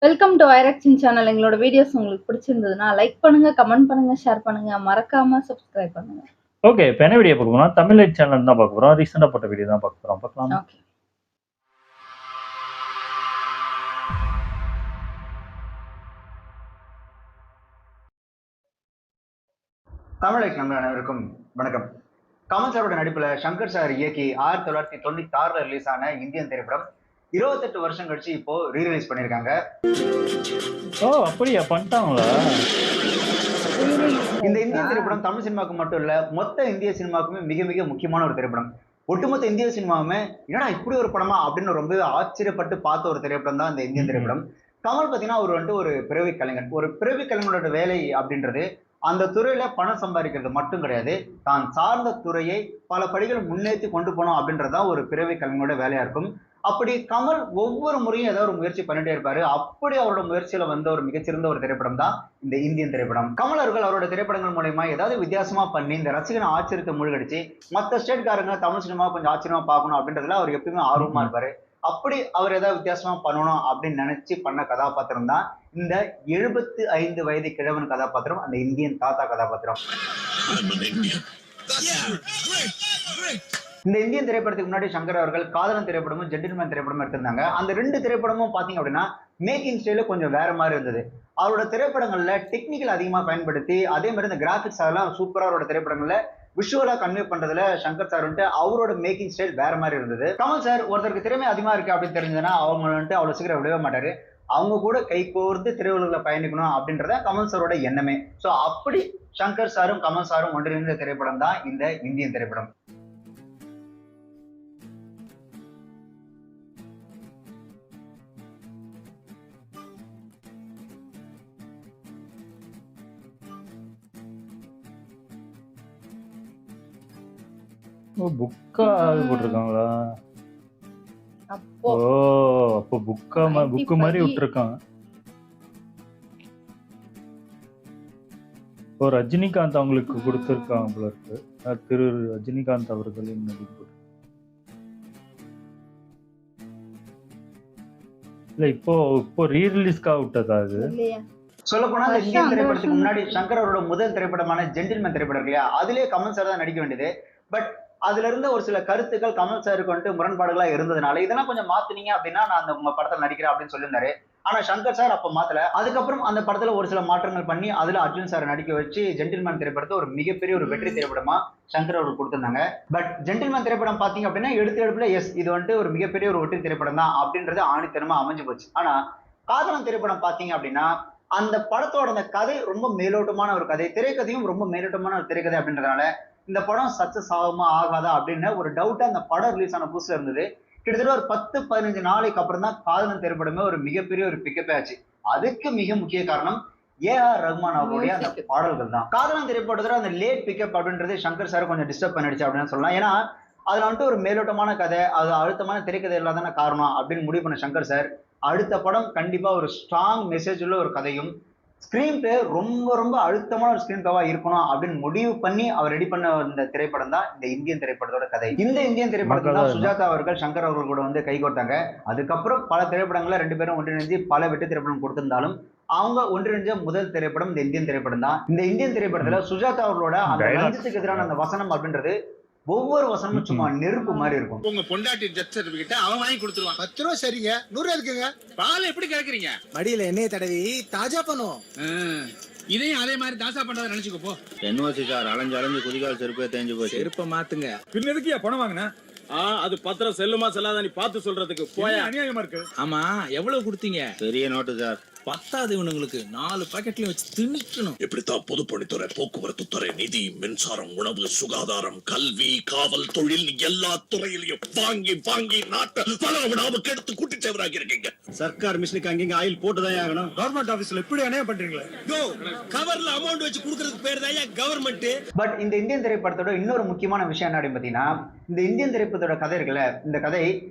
Welcome to ஐரக்ஷன் channel. எங்களோட videos உங்களுக்கு பிடிச்சிருந்ததுன்னா லைக் பண்ணுங்க, கமெண்ட் பண்ணுங்க, ஷேர் பண்ணுங்க. மறக்காம சப்ஸ்கிரைப் பண்ணுங்க. ஓகே. இப்ப என்ன வீடியோ பார்க்க போறோம்? தமிழ் லைட் சேனல் தான் பார்க்க போறோம். ரீசென்ட்டா போட்ட வீடியோ தான் பார்க்க போறோம். பார்க்கலாமா? ஓகே. தமிழ் நண்பர்கள் அனைவருக்கும் வணக்கம். கமல் சாரோட நடிப்புல சங்கர் சார் இயக்கி 1996 ரிலீஸ் ஆன இந்தியன் திரைப்படம் 28 வருஷம் கழிச்சு இப்போ ரீரிலீஸ் பண்ணிருக்காங்க. ஓ, அப்படியா? பண்ணிட்டாங்களா? இந்த இந்தியன் திரைப்படம் தமிழ் சினிமாவுக்கு மட்டும் இல்ல, மொத்த இந்திய சினிமாவுக்குமே மிக மிக முக்கியமான ஒரு திரைப்படம். ஒட்டுமொத்த இந்திய சினிமாவுமே என்னடா இப்படி ஒரு படமா அப்படின்னு ரொம்ப ஆச்சரியப்பட்டு பார்த்த ஒரு திரைப்படம் தான் இந்த இந்தியன் திரைப்படம். கமல் பாத்தீங்கன்னா அவர் ஒரு பிறவி கலைஞன். ஒரு பிறவி கலைஞனோட வேலை அப்படின்றது அந்த துறையில பணம் சம்பாதிக்கிறது மட்டும் கிடையாது, தான் சார்ந்த துறையை பல படிகள் முன்னேற்றி கொண்டு போனோம் அப்படின்றதுதான் ஒரு பிறவி கலைஞனோட வேலையா இருக்கும். அப்படி கமல் ஒவ்வொரு முறையும் ஏதாவது ஒரு முயற்சி பண்ணிட்டே இருப்பாரு. அப்படி அவரோட முயற்சியில வந்த ஒரு மிகச்சிறந்த ஒரு திரைப்படம் தான் இந்த இந்தியன் திரைப்படம். கமல் அவர்கள் அவரோட திரைப்படங்கள் மூலயமா ஏதாவது வித்தியாசமா பண்ணி இந்த ரசிகனை ஆச்சரியத்தை மூழ்கடிச்சு மற்ற ஸ்டேட்காரங்க தமிழ் சினிமா கொஞ்சம் ஆச்சரியமா பார்க்கணும் அப்படின்றதுல அவர் எப்பயுமே ஆர்வமா இருப்பாரு. அப்படி அவர் ஏதாவது வித்தியாசமா பண்ணணும் அப்படின்னு நினைச்சு பண்ண கதாபாத்திரம் தான் இந்த 75 வயது கிழவன் கதாபாத்திரம், அந்த இந்தியன் தாத்தா கதாபாத்திரம். இந்த இந்தியன் திரைப்படத்துக்கு முன்னாடி சங்கர் அவர்கள் காதலன் திரைப்படமும் ஜென்டில்மேன் திரைப்படமும் எடுத்திருந்தாங்க. அந்த ரெண்டு திரைப்படமும் பாத்தீங்க அப்படின்னா மேக்கிங் ஸ்டைல கொஞ்சம் வேற மாதிரி இருந்தது. அவரோட திரைப்படங்கள்ல டெக்னிக்கல் அதிகமா பயன்படுத்தி அதே மாதிரி இந்த கிராபிக்ஸ் அதெல்லாம் சூப்பரா அவரோட திரைப்படங்கள்ல விஷுவலா கன்வே பண்றதுல சங்கர் சார் அவரோட மேக்கிங் ஸ்டைல் வேற மாதிரி இருந்தது. கமல் சார் ஒருத்தருக்கு திறமை அதிகமா இருக்கு அப்படின்னு தெரிஞ்சதுன்னா அவங்க அவ்வளவு சீக்கிரம் விடவே மாட்டாரு. அவங்க கூட கை கோர்த்து திரையுலகில் பயணிக்கணும் அப்படின்றத கமல் சாரோட எண்ணமே. சோ அப்படி சங்கர் சாரும் கமல் சாரும் ஒன்றிணைந்த திரைப்படம் தான் இந்த இந்தியன் திரைப்படம். ஓ, புக்கா போட்டிருக்காங்களா? அப்போ ஓ, அப்போ புக்கு மாதிரி விட்டுருக்காங்க. ஓ, ரஜினிகாந்த் அவங்களுக்கு கொடுத்துருக்காங்க போல இருக்கு. திரு ரஜினிகாந்த் அவர்களின் நடிப்பு. இல்ல, இப்போ ரீரிலீஸ்க்காக விட்டதா அது? இல்லையா? சொல்ல போனா இந்த இந்தியன் திரைப்படத்துக்கு முன்னாடி சங்கர் அவரோட முதல் திரைப்படமான ஜென்டில்மேன் திரைப்படம் இல்லையா, அதுலயே கமல் சார் தான் நடிக்க வேண்டியது. பட் அதுல இருந்த ஒரு சில கருத்துக்கள் கமல் சாருக்கு முரண்பாடுகளா இருந்ததுனால இதெல்லாம் கொஞ்சம் மாத்தினீங்க அப்படின்னா நான் அந்த உங்க படத்துல நடிக்கிறேன் அப்படின்னு சொல்லியிருந்தாரு. ஆனா சங்கர் சார் அப்ப மாத்தல. அதுக்கப்புறம் அந்த படத்துல ஒரு சில மாற்றங்கள் பண்ணி அதுல அர்ஜுன் சார் நடிக்க வச்சு ஜென்டில்மேன் திரைப்படத்தை ஒரு மிகப்பெரிய ஒரு வெற்றி திரைப்படமா சங்கர் அவர்கள் கொடுத்திருந்தாங்க. பட் ஜென்டில்மேன் திரைப்படம் பாத்தீங்க அப்படின்னா எடுப்புல எஸ் இது ஒரு மிகப்பெரிய ஒரு வெற்றி திரைப்படம் தான் அப்படின்றது ஆணித்தனமா அமைஞ்சு போச்சு. ஆனா காதலன் திரைப்படம் பாத்தீங்க அப்படின்னா அந்த படத்தோட அந்த கதை ரொம்ப மேலோட்டமான ஒரு கதை, திரைக்கதையும் ரொம்ப மேலோட்டமான ஒரு திரைக்கதை அப்படின்றதுனால இந்த படம் சக்சஸ் ஆகுமா ஆகாதா அப்படின்னு ஒரு டவுட்டா அந்த படம் ரிலீஸ் ஆன புதுசுல இருந்தது. கிட்டத்தட்ட ஒரு 10-15 நாளைக்கு அப்புறம் தான் காதலன் திரைப்படமே ஒரு மிகப்பெரிய ஒரு பிக்கப் ஆச்சு. அதுக்கு மிக முக்கிய காரணம் ஏஆர் ரஹ்மான் அவருடைய அந்த பாடல்கள் தான். காதலன் திரைப்படத்துல அந்த லேட் பிக்கப் அப்படின்றது சங்கர் சார் கொஞ்சம் டிஸ்டர்ப் பண்ணிடுச்சு அப்படின்னு சொல்லலாம். ஏன்னா அதுல ஒரு மேலோட்டமான கதை, அது அழுத்தமான திரைக்கதை இல்லாதான காரணம் அப்படின்னு முடிவு பண்ண சங்கர் சார் அடுத்த படம் கண்டிப்பா ஒரு ஸ்ட்ராங் மெசேஜ் உள்ள ஒரு கதையும் ஸ்கிரீன் பிளே ரொம்ப ரொம்ப அழுத்தமான ஒரு ஸ்கிரீன் பிளேவா இருக்கணும் அப்படின்னு முடிவு பண்ணி அவர் ரெடி பண்ண இந்த திரைப்படம் தான் இந்த இந்தியன் திரைப்படத்தோட கதை. இந்த இந்தியன் திரைப்படத்துல தான் சுஜாதா அவர்கள் சங்கர் அவர்கள் கூட கை கோர்த்தாங்க. அதுக்கப்புறம் பல திரைப்படங்களை ரெண்டு பேரும் ஒன்றிணைஞ்சு பல வெற்றி திரைப்படம் கொடுத்திருந்தாலும் அவங்க ஒன்றிணைஞ்ச முதல் திரைப்படம் இந்த இந்தியன் திரைப்படம் தான். இந்த இந்தியன் திரைப்படத்துல சுஜாதா அவர்களோட அந்த லஞ்சத்துக்கு எதிரான அந்த வசனம் அப்படின்றது ஒவ்வொரு வசனமும் சும்மா நெருப்பு மாதிரி இருக்கும். உங்க பொண்டாட்டி டெத் சர்டிபிகேட் அவன் வாங்கி கொடுத்துருவான். 10 ரூபா சரிங்க, 100 ரூபா இருக்குங்க. பால் எப்படி கேக்குறீங்க? மடியில எண்ணெய் தடவி தாஜா பண்ணுவோம். இதையும் அதே மாதிரி தாசா பண்றத நினைச்சுக்கோ போ. என்ஓசி சார் அலைஞ்சு குதிகால் செருப்பே தேஞ்சு போச்சு. செருப்ப மாத்துங்க. பின்ன எதுக்கு பணம் வாங்கின? அது பத்திரம் செல்லுமா செல்லாத நீ பார்த்து சொல்றதுக்கு போய் அநியாயமா இருக்கு. ஆமா, எவ்வளவு கொடுத்தீங்க? பெரிய நோட்டு சார். பத்தாது இவனுங்களுக்கு 4 பாக்கெட்லயும் வச்சு திணிக்கணும். இப்படித்தான் பொதுப்பணித்துறை, போக்குவரத்து துறை, நிதி, மின்சாரம், உணவு, சுகாதாரம், கல்வி, காவல், தொழில் எல்லா துறையிலையும் வாங்கி வாங்கி நாட்டை வளர விடாம கெடுத்து குட்டிச்சவராகி இருக்கீங்க. சர்க்கார் மிஷினுக்கு அங்கங்க ஆயில் போட்டுதான் ஆகணும். கவர்மெண்ட் ஆபீஸ்ல இப்படி அநியாயம் பண்றீங்களே. கவர்ல அமௌண்ட் வச்சு கொடுக்கறதுக்கு பேர் தான் கவர்மெண்ட். பட் இந்த இந்தியன் திரைப்படத்தோட இன்னொரு முக்கியமான விஷயம் என்ன அப்படின்னு பாத்தீங்கன்னா, இந்த இந்தியன் திரைப்படத்தோட கதை இருக்குல்ல, இந்த கதை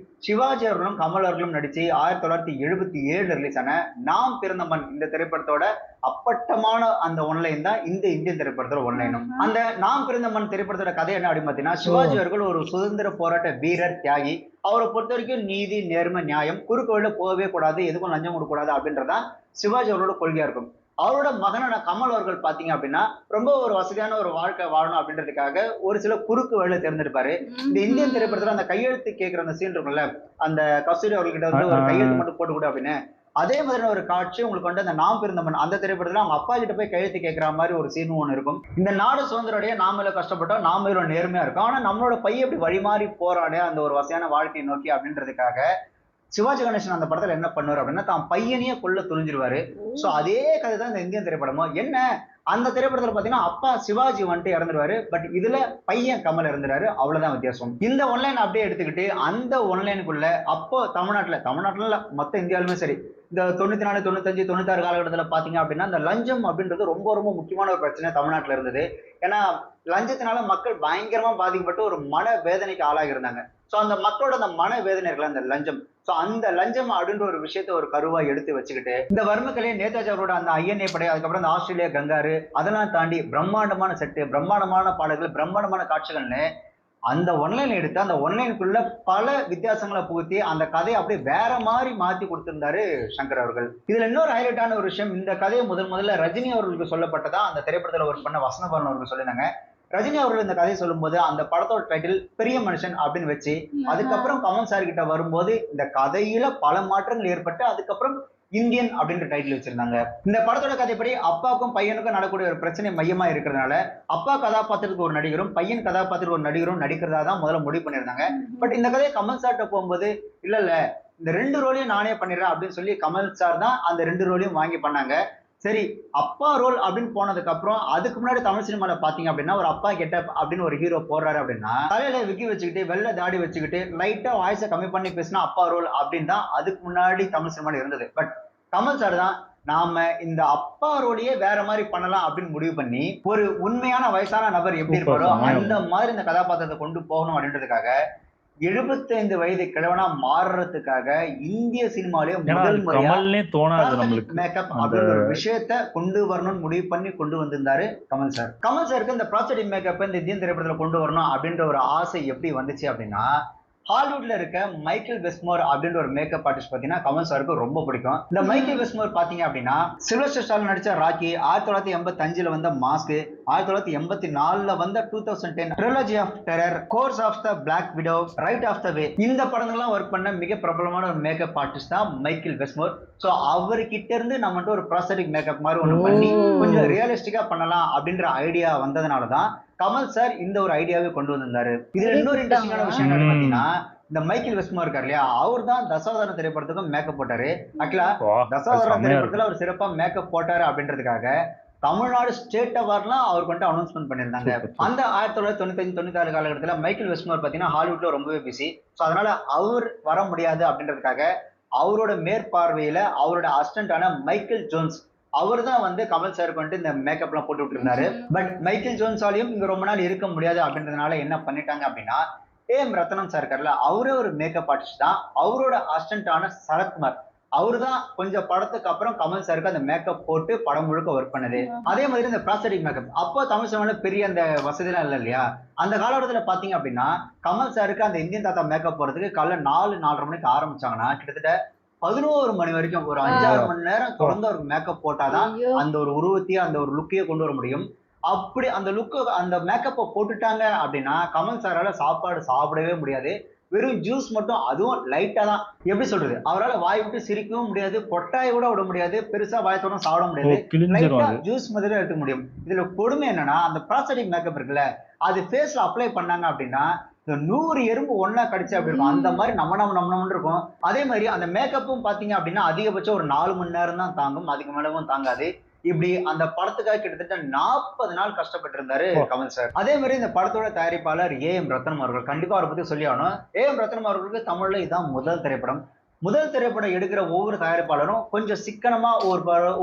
சிவாஜி அவர்களும் கமல் அவர்களும் நடிச்சு 1977 ரிலீஸ் ஆன நாம் பிறந்த மண் இந்த திரைப்படத்தோட அப்பட்டமான அந்த ஒன்லைன் தான் இந்த இந்தியன் திரைப்படத்தோட ஒன்லைனும். அந்த நாம் பிறந்த மண் திரைப்படத்தோட கதை என்ன அப்படின்னு பாத்தீங்கன்னா, சிவாஜி அவர்கள் ஒரு சுதந்திர போராட்ட வீரர், தியாகி. அவரை பொறுத்த வரைக்கும் நீதி, நேர்மை, நியாயம், குறுக்கு வழியில போகவே கூடாது, எதுக்கும் லஞ்சம் கொடுக்க கூடாது அப்படின்றதான் சிவாஜி அவரோட கொள்கையா இருக்கும். அவரோட மகனான கமல் அவர்கள் பாத்தீங்க அப்படின்னா ரொம்ப ஒரு வசதியான ஒரு வாழ்க்கை வாழணும் அப்படின்றதுக்காக ஒரு சில குறுக்கு வழியில தேர்ந்தெடுப்பாரு. இந்த இந்தியன் திரைப்படத்துல அந்த கையெழுத்து கேட்கிற அந்த சீன் இருக்கும்ல, அந்த கஸ்தூரி அவர்கிட்ட வந்து ஒரு கையெழுத்து மட்டும் போட்டு கொடு அப்படின்னு, அதே மாதிரியான ஒரு காட்சி உங்களுக்கு வந்து அந்த நாம் பிறந்த மண் அந்த திரைப்படத்துல அவங்க அப்பா கிட்ட போய் கையெழுத்து கேட்கிற மாதிரி ஒரு சீனும் ஒண்ணு இருக்கும். இந்த நாடு சுதந்திரோடைய நாம கஷ்டப்பட்டோம், நாம இவ்வளவு நேர்மையா இருக்கும், ஆனா நம்மளோட பையன் எப்படி வழிமாறி போராட அந்த ஒரு வசதியான வாழ்க்கையை நோக்கி அப்படின்றதுக்காக சிவாஜி கணேசன் அந்த படத்துல என்ன பண்ணுவார் அப்படின்னா, தான் பையனையே கொல்ல துணிஞ்சிருவாரு. சோ அதே கதை தான் இந்த இந்தியன் திரைப்படமும். என்ன அந்த திரைப்படத்துல பாத்தீங்கன்னா அப்பா சிவாஜி வந்துட்டு இறந்துருவாரு, பட் இதுல பையன் கமல் இறந்துறாரு, அவ்வளவுதான் வித்தியாசம். இந்த ஒன்லைன் அப்படியே எடுத்துக்கிட்டு அந்த ஒன்லைனுக்குள்ள அப்போ தமிழ்நாட்டுல மொத்த இந்தியாலுமே சரி, இந்த 94, 95, 96 காலகட்டத்துல பாத்தீங்க அப்படின்னா இந்த லஞ்சம் அப்படின்றது ரொம்ப ரொம்ப முக்கியமான ஒரு பிரச்சனை தமிழ்நாட்டுல இருந்தது. ஏன்னா லஞ்சத்தினால மக்கள் பயங்கரமா பாதிக்கப்பட்டு ஒரு மன வேதனைக்கு ஆளாகி இருந்தாங்க. சோ அந்த மக்களோட அந்த மன வேதனை இருக்குல்ல, அந்த லஞ்சம், சோ அந்த லஞ்சம் அப்படின்ற ஒரு விஷயத்த ஒரு கருவா எடுத்து வச்சுக்கிட்டு இந்த வர்மக்கலையை நேதாஜி அவரோட அந்த ஐஎன்ஏ படை, அதுக்கப்புறம் அந்த ஆஸ்திரேலியா கங்காரு, அதெல்லாம் தாண்டி பிரம்மாண்டமான செட்டு, பிரம்மாண்டமான பாடல்கள், பிரம்மாண்டமான காட்சிகள்னு அந்த ஒன்லைன் எடுத்து அந்த ஒன்லைனுக்குள்ள பல வித்தியாசங்களை புகுத்தி அந்த கதையை அப்படியே வேற மாதிரி மாத்தி கொடுத்திருந்தாரு சங்கர் அவர்கள். இதுல இன்னொரு ஹைலைட்டான ஒரு விஷயம், இந்த கதையை முதல்ல ரஜினி அவர்களுக்கு சொல்லப்பட்டதா அந்த திரைப்படத்துல ஒர்க் பண்ண வசனபரன் அவர்கள் சொல்லியிருந்தாங்க. ரஜினி அவர்கள் இந்த கதையை சொல்லும் போது அந்த படத்தோட டைட்டில் பெரிய மனுஷன் அப்படின்னு வச்சு, அதுக்கப்புறம் கமல் சார் கிட்ட வரும்போது இந்த கதையில பல மாற்றங்கள் ஏற்பட்டு அதுக்கப்புறம் இந்தியன் அப்படின்ற டைட்டில் வச்சிருந்தாங்க. இந்த படத்தோட கதைப்படி அப்பாவுக்கும் பையனுக்கும் நடக்கூடிய ஒரு பிரச்சனை மையமா இருக்கிறதுனால அப்பா கதாபாத்திரத்துக்கு ஒரு நடிகரும் பையன் கதாபாத்திரத்துக்கு ஒரு நடிகரும் நடிக்கிறதா தான் முதல்ல முடிவு பண்ணியிருந்தாங்க. பட் இந்த கதையை கமல் சார்ட்ட போகும்போது இல்ல இந்த 2 ரோலையும் நானே பண்ணிடுறேன் அப்படின்னு சொல்லி கமல் சார் தான் அந்த 2 ரோலையும் வாங்கி பண்ணாங்க. சரி, அப்பா ரோல் அப்படின்னு போனதுக்கு அப்புறம் அதுக்கு முன்னாடி தமிழ் சினிமால பாத்தீங்க அப்படின்னா ஒரு அப்பா கெட்டப் அப்படின்னு ஒரு ஹீரோ போடுறாரு அப்படின்னா தலையில விக்கி வச்சுக்கிட்டு வெள்ளை தாடி வச்சுக்கிட்டு லைட்டா வாய்ஸை கம்மி பண்ணி பேசினா அப்பா ரோல் அப்படின்னு தான் அதுக்கு முன்னாடி தமிழ் சினிமால இருந்தது. பட் கமல் சார் தான் நாம இந்த அப்பா ரோலையே வேற மாதிரி பண்ணலாம் அப்படின்னு முடிவு பண்ணி ஒரு உண்மையான வயசான நபர் எப்படி இருப்பாரோ அந்த மாதிரி இந்த கதாபாத்திரத்தை கொண்டு போகணும் அப்படின்றதுக்காக 75 வயது கிழவனா மாறுறதுக்காக இந்திய சினிமாலே முதல் முறையா மேக்கப் அப்படின்ற ஒரு விஷயத்த கொண்டு வரணும்னு முடிவு பண்ணி கொண்டு வந்திருந்தாரு கமல் சார். கமல் சாருக்கு இந்த ப்ராஸ்தட்டிக் மேக்கப் இந்த இந்தியன் திரைப்படத்துல கொண்டு வரணும் அப்படின்ற ஒரு ஆசை எப்படி வந்துச்சு அப்படின்னா, ஹாலிவுட்ல இருக்க மைக்கேல் வெஸ்மோர் அப்படின்ற ஒரு மேக்கப் ஆர்டிஸ்ட் பாத்தீங்கன்னா கமல் சாருக்கு ரொம்ப பிடிக்கும். இந்த மைக்கேல் வெஸ்மோர் பாத்தீங்க அப்படின்னா சில்வஸ்டர் ஸ்டாலின் நடிச்ச ராக்கி, 1985 வந்த மாஸ்க், 1984 வந்த 2010 trilogy of terror, curse of the black widow, right of the way, இந்த படங்கள்லாம் ஒர்க் பண்ண மிக பிரபலமான ஒரு மேக்கப் ஆர்டிஸ்ட் தான் மைக்கேல் வெஸ்மோர். சோ அவர்கிட்ட இருந்து நம்மகிட்ட ஒரு ப்ராஸ்தட்டிக் மேக்கப் மாதிரி ஒண்ணு பண்ணி கொஞ்சம் ரியலிஸ்டிக்கா பண்ணலாம் அப்படின்ற ஐடியா வந்ததுனாலதான் கமல் சார் இந்த ஒரு ஐடியாவே கொண்டு வந்திருந்தாரு. இதுல இன்னொரு இன்ட்ரெஸ்டிங்கான விஷயம் என்ன பாத்தீங்கன்னா, இந்த மைக்கேல் வெஸ்மோர் இருக்காரு இல்லையா, அவர் தான் தசாவதாரம் திரைப்படத்துக்கும் மேக்கப் போட்டாரு. ஆக்சுவலா தசாவதாரம் திரைப்படத்துல அவர் சிறப்பா மேக்கப் போட்டாரு அப்படின்றதுக்காக தமிழ்நாடு ஸ்டேட் அவார்ட்லாம் அவருக்கு வந்து அனௌன்ஸ்மெண்ட் பண்ணியிருந்தாங்க. அந்த 1995, 96 காலகட்டத்துல மைக்கேல் வெஸ்மோர் பாத்தீங்கன்னா ஹாலிவுட்ல ரொம்பவே பிஸி. சோ அதனால அவர் வர முடியாது அப்படின்றதுக்காக அவரோட மேற்பார்வையில அவரோட அசிஸ்டன்டான மைக்கேல் ஜோன்ஸ் அவர் தான் வந்து கமல் சாருக்கு வந்து இந்த மேக்கப் எல்லாம் போட்டு விட்டுருந்தாரு. பட் மைக்கேல் ஜோன்ஸாலையும் இங்க ரொம்ப நாள் இருக்க முடியாது அப்படின்றதுனால என்ன பண்ணிட்டாங்க அப்படின்னா, ஏஎம் ரத்னம் சார் இருக்கார்ல, அவரே ஒரு மேக்கப் ஆர்டிஸ்ட் தான். அவரோட அசிஸ்டன்டான சரத்குமார் அவரு தான் கொஞ்சம் படத்துக்கு அப்புறம் கமல் சாருக்கு அந்த மேக்கப் போட்டு படம் முழுக்க ஒர்க் பண்ணது. அதே மாதிரி இந்த ப்ராஸ்தட்டிக் மேக்கப் அப்போ தமிழ் சினிமால பெரிய அந்த வசதியெல்லாம் இல்லை இல்லையா. அந்த காலகட்டத்துல பாத்தீங்க அப்படின்னா கமல் சாருக்கு அந்த இந்தியன் தாத்தா மேக்கப் போறதுக்கு காலைல 4-4:30 மணிக்கு ஆரம்பிச்சாங்கன்னா கிட்டத்தட்ட 11 மணி வரைக்கும் ஒரு 5-6 மணி நேரம் தொடர்ந்து ஒரு மேக்கப் போட்டாதான் அந்த ஒரு உருவத்தையே அந்த ஒரு லுக்கையே கொண்டு வர முடியும். அப்படி அந்த லுக்கு அந்த மேக்கப்பை போட்டுட்டாங்க அப்படின்னா கமல் சாரால சாப்பாடு சாப்பிடவே முடியாது. வெறும் ஜூஸ் மட்டும், அதுவும் லைட்டா தான். எப்படி சொல்றது, அவரால் வாய் விட்டு சிரிக்கவும் முடியாது, கொட்டாய் கூட விட முடியாது, பெருசா வாயத்தோட சாப்பிட முடியாது, லைட்டா ஜூஸ் மாதிரி எடுக்க முடியும். இதுல கொடுமை என்னன்னா, அந்த ப்ராஸ்தட்டிக் மேக்கப் இருக்குல்ல, அது ஃபேஸ்ல அப்ளை பண்ணாங்க அப்படின்னா 100 எறும்பு ஒன்னா கடிச்சு அப்படி இருக்கும். அந்த மாதிரி நம்ம இருக்கும். அதே மாதிரி அந்த மேக்கப்பும் பாத்தீங்க அப்படின்னா அதிகபட்சம் ஒரு 4 மணி நேரம் தான் தாங்கும், அதுக்கு மேலவும் தாங்காது. இப்படி அந்த படத்துக்காக கிட்டத்தட்ட 40 நாள் கஷ்டப்பட்டு இருந்தாரு கமல் சார். அதே மாதிரி இந்த படத்தோட தயாரிப்பாளர் ஏஎம் ரத்னம் அவர்கள், கண்டிப்பா அவரை பத்தி சொல்லி ஆகணும். ஏஎம் ரத்னம் அவர்களுக்கு தமிழ்ல இதுதான் முதல் திரைப்படம். முதல் திரைப்படம் எடுக்கிற ஒவ்வொரு தயாரிப்பாளரும் கொஞ்சம் சிக்கனமா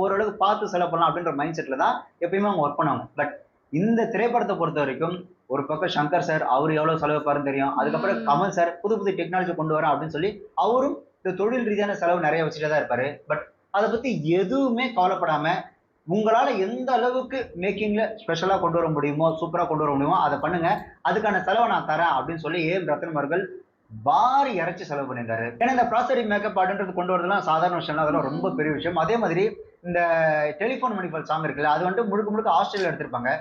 ஓரளவுக்கு பார்த்து செலவு பண்ணலாம் அப்படின்ற மைண்ட் செட்ல தான் எப்பயுமே அவங்க ஒர்க் பண்ணுவாங்க. பட் இந்த திரைப்படத்தை பொறுத்த வரைக்கும் ஒரு பக்கம் சங்கர் சார் அவர் எவ்வளவு செலவு பாருன்னு தெரியும். அதுக்கப்புறம் கமல் சார் புது புது டெக்னாலஜி கொண்டு வரேன் அப்படின்னு சொல்லி அவரும் இந்த தொழில் ரீதியான செலவு நிறைய வச்சுட்டு தான் இருப்பாரு. பட் அதை பத்தி எதுவுமே கவலைப்படாம உங்களால எந்த அளவுக்கு மேக்கிங்ல ஸ்பெஷலா கொண்டு வர முடியுமோ, சூப்பரா கொண்டு வர முடியுமோ அதை பண்ணுங்க, அதுக்கான செலவை நான் தரேன் அப்படின்னு சொல்லி ஏஎம் ரத்னம் அவர்கள் வாரி இறைச்சி செலவு பண்ணியிருந்தாரு. ஏன்னா இந்த ப்ராசரிங் மேக்கப் அப்படின்றது கொண்டு வரதுலாம் சாதாரண விஷயம், அதெல்லாம் ரொம்ப பெரிய விஷயம். அதே மாதிரி இந்த டெலிஃபோன் மணிபால் சாங் இருக்குல்ல, அது வந்துட்டு முழுக்க முழுக்க ஆஸ்திரேலியா எடுத்திருப்பாங்க.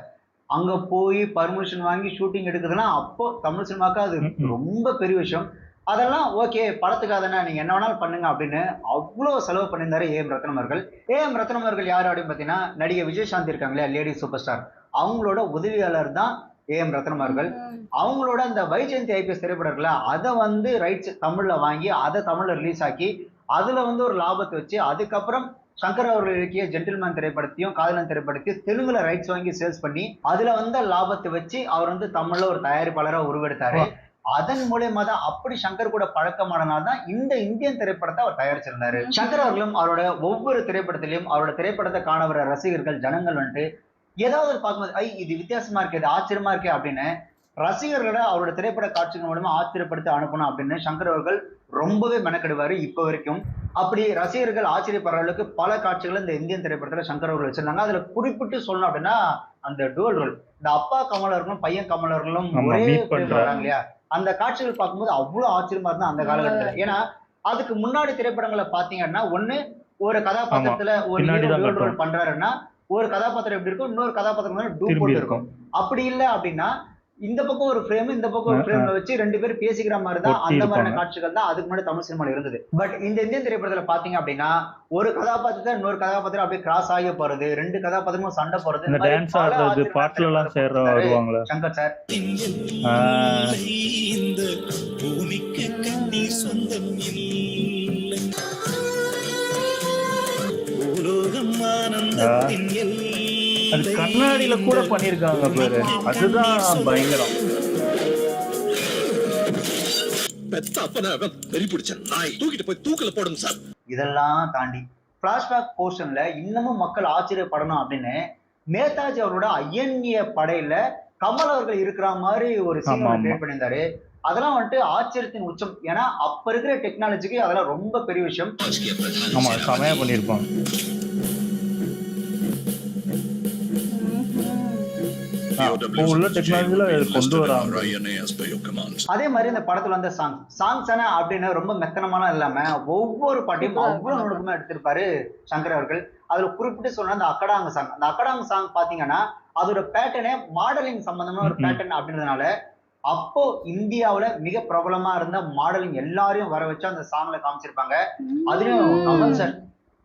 அங்க போய் பர்மிஷன் வாங்கி ஷூட்டிங் எடுக்குதுன்னா அப்போ தமிழ் சினிமாக்கு அது ரொம்ப பெரிய விஷயம். அதெல்லாம் ஓகே, படத்துக்காக தானே, நீங்க என்ன வேணாலும் பண்ணுங்க அப்படின்னு அவ்வளவு செலவு பண்ணியிருந்தாரு ஏஎம் ரத்னம் அவர்கள். ஏஎம் ரத்னம் அவர்கள் யாரு அப்படின்னு பாத்தீங்கன்னா, நடிகை விஜயசாந்தி இருக்காங்களே, லேடி சூப்பர் ஸ்டார், அவங்களோட உதவியாளர் தான் ஏஎம் ரத்னம் அவர்கள். அவங்களோட அந்த வைஜெயந்தி ஐபிஎஸ் திரைப்படம் இருக்குல்ல, அதை வந்து ரைட்ஸ் தமிழ்ல வாங்கி அதை தமிழ்ல ரிலீஸ் ஆக்கி அதுல வந்து ஒரு லாபத்தை வச்சு அதுக்கப்புறம் சங்கர் அவர்கள் இயக்கிய ஜென்டில்மேன் திரைப்படத்தையும் காதலன் திரைப்படத்தையும் தெலுங்குல ரைட்ஸ் வாங்கி சேல்ஸ் பண்ணி அதுல வந்து லாபத்தை வச்சு அவர் வந்து தமிழ்ல ஒரு தயாரிப்பாளரா உருவெடுத்தாரு. அதன் மூலயமா தான் அப்படி சங்கர் கூட பழக்கமானனால தான் இந்த இந்தியன் திரைப்படத்தை அவர் தயாரிச்சிருந்தாரு. சங்கர் அவர்களும் அவரோட ஒவ்வொரு திரைப்படத்திலையும் அவரோட திரைப்படத்தை காண வர ரசிகர்கள் ஜனங்கள் வந்துட்டு ஏதாவது ஒரு பார்க்கும்போது இது வித்தியாசமா இருக்கு, இது ஆச்சரியமா இருக்கு அப்படின்னு ரசிகர்களோட அவரோட திரைப்பட காட்சிகள் மூலமா ஆச்சரியப்படுத்தி அனுப்பணும் அப்படின்னு சங்கர் அவர்கள் ரொம்பவே மெனக்கெடுவாரு இப்ப வரைக்கும். அப்படி ரசிகர்கள் ஆச்சரியப்படுற அளவுக்கு பல காட்சிகள் இந்த இந்தியன் திரைப்படத்துல சங்கர் அவர்கள் வச்சிருந்தாங்க. அதுல குறிப்பிட்டு சொல்லணும் அப்படின்னா அந்த டூவல் ரோல், இந்த அப்பா கமலர்களும் பையன் கமலர்களும் ஒரே வராங்க இல்லையா, அந்த காட்சிகள் பார்க்கும்போது அவ்வளவு ஆச்சரியமா இருந்தா அந்த காலகட்டத்துல. ஏன்னா அதுக்கு முன்னாடி திரைப்படங்களை பாத்தீங்கன்னா ஒண்ணு ஒரு கதாபாத்திரத்துல ஒரு டூவல் ரோல் பண்றாருன்னா ஒரு கதாபாத்திரம் எப்படி இருக்கும், இன்னொரு கதாபாத்திரம் டூ போட்டு இருக்கும். அப்படி இல்லை அப்படின்னா இந்த பக்கம் ஒரு ஃப்ரேம் இந்த பக்கம் ஒரு ஃப்ரேம் வச்சு ரெண்டு பேரும் பேசிக்கிற மாதிரி தான் அந்த மாதிரியான காட்சிகள் தான் அதுக்கு முன்னாடி தமிழ் சினிமால இருந்தது. பட் இந்த இந்தியன் திரைப்படத்துல பாத்தீங்க அப்படின்னா ஒரு கதாபாத்திரத்தை இன்னொரு கதாபாத்திரம் அப்படியே கிராஸ் ஆகி போறது, ரெண்டு கதாபாத்திரமும் சண்டை போறது, பாட்டுல எல்லாம் வருவாங்களா சங்கர் சார். இந்த பூமிக்கு கண்ணீர் சொந்தம் இல்லை, பூலோகம் ஆனந்தத்தின் எல்லை. அது கண்ணாடியில கூட பண்ணிருக்காங்க பாரு, அதுதான் பயங்கரம். பெத்த அப்பன வெறி பிடிச்ச நாய் தூக்கிட்டு போய் தூக்கல போடுங்க சார். இதெல்லாம் தாண்டி பிளாஷ்பேக் போர்ஷன்ல இன்னமும் மக்கள் ஆச்சரியப்படணும் அப்படின்னு நேதாஜி அவரோட அயன்ய படையில கமல் அவர்கள் இருக்கிற மாதிரி ஒரு சீன் கிரியேட் பண்ணியிருந்தாரு. அதெல்லாம் வந்துட்டு ஆச்சரியத்தின் உச்சம். ஏன்னா அப்ப இருக்கிற டெக்னாலஜிக்கு அதெல்லாம் ரொம்ப பெரிய விஷயம். ஆமா, செமையா பண்ணிருப்பாங்க. அதே மாதிரி இந்த படத்துல வந்த சாங்ஸ் அப்படின்னு ரொம்ப மெத்தனமான இல்லாம ஒவ்வொரு பாட்டையும் அவ்வளவு நுணுக்கமா எடுத்திருப்பாரு சங்கர் அவர்கள். அதுல குறிப்பிட்டு சொன்ன அந்த அக்கடாங்க சாங், அந்த அக்கடாங்க சாங் பாத்தீங்கன்னா அதோட பேட்டர்னே மாடலிங் சம்பந்தமான ஒரு பேட்டர்ன் அப்படின்றதுனால அப்போ இந்தியாவுல மிக பிரபலமா இருந்த மாடலிங் எல்லாரையும் வர வச்சு அந்த சாங்ல காமிச்சிருப்பாங்க. அதுலயும் கமல் சார்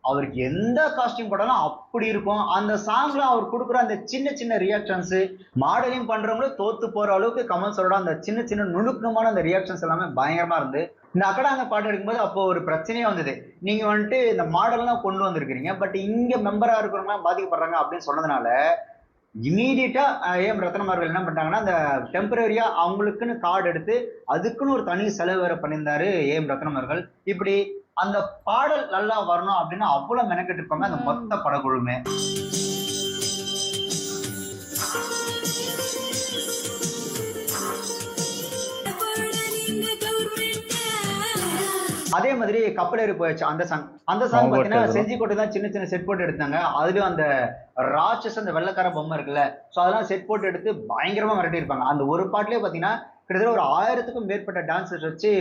அவருக்கு எந்த காஸ்டியூம் போட்டாலும் அப்படி இருக்கும். அந்த சாங்ல அவர் கொடுக்குற அந்த சின்ன சின்ன ரியாக்ஷன்ஸ், மாடலிங் பண்றவங்களும் தோத்து போற அளவுக்கு கமல் சாரோட அந்த சின்ன சின்ன நுணுக்கமான அந்த ரியாக்ஷன்ஸ் எல்லாமே பயங்கரமா இருந்து இந்த அக்கடாங்க பாட்டு எடுக்கும்போது அப்போ ஒரு பிரச்சனையே வந்தது. நீங்க வந்துட்டு இந்த மாடல்லாம் கொண்டு வந்திருக்கிறீங்க, பட் இங்க மெம்பரா இருக்கிறவங்க பாதிக்கப்படுறாங்க அப்படின்னு சொன்னதுனால இமீடியட்டா ஏஎம் ரத்னம் அவர்கள் என்ன பண்ணிட்டாங்கன்னா அந்த டெம்பரரியா அவங்களுக்குன்னு கார்டு எடுத்து அதுக்குன்னு ஒரு தனி செலவு வேற பண்ணியிருந்தாரு ஏஎம் ரத்னம் அவர்கள். இப்படி அந்த பாடல் நல்லா வரணும் அப்படின்னு அவ்வளவு மெனக்கெட்டு இருப்பாங்க அந்த மொத்த படக்குழுமே. அதே மாதிரி கப்பலேறி போயாச்சு அந்த சாங் பாத்தீங்கன்னா செஞ்சிக்கோட்டை தான் சின்ன சின்ன செட் போட்டு எடுத்தாங்க. அதுலயும் அந்த ராட்சஸ் அந்த வெள்ளக்கார பொம்மை இருக்குல்ல, சோ அதெல்லாம் செட் போட்டு எடுத்து பயங்கரமா மிரட்டி இருப்பாங்க. அந்த ஒரு பாட்டுலயே பாத்தீங்கன்னா கிட்டத்தட்ட ஒரு 1000க்கும் மேற்பட்ட டான்சர்ஸ் வச்சு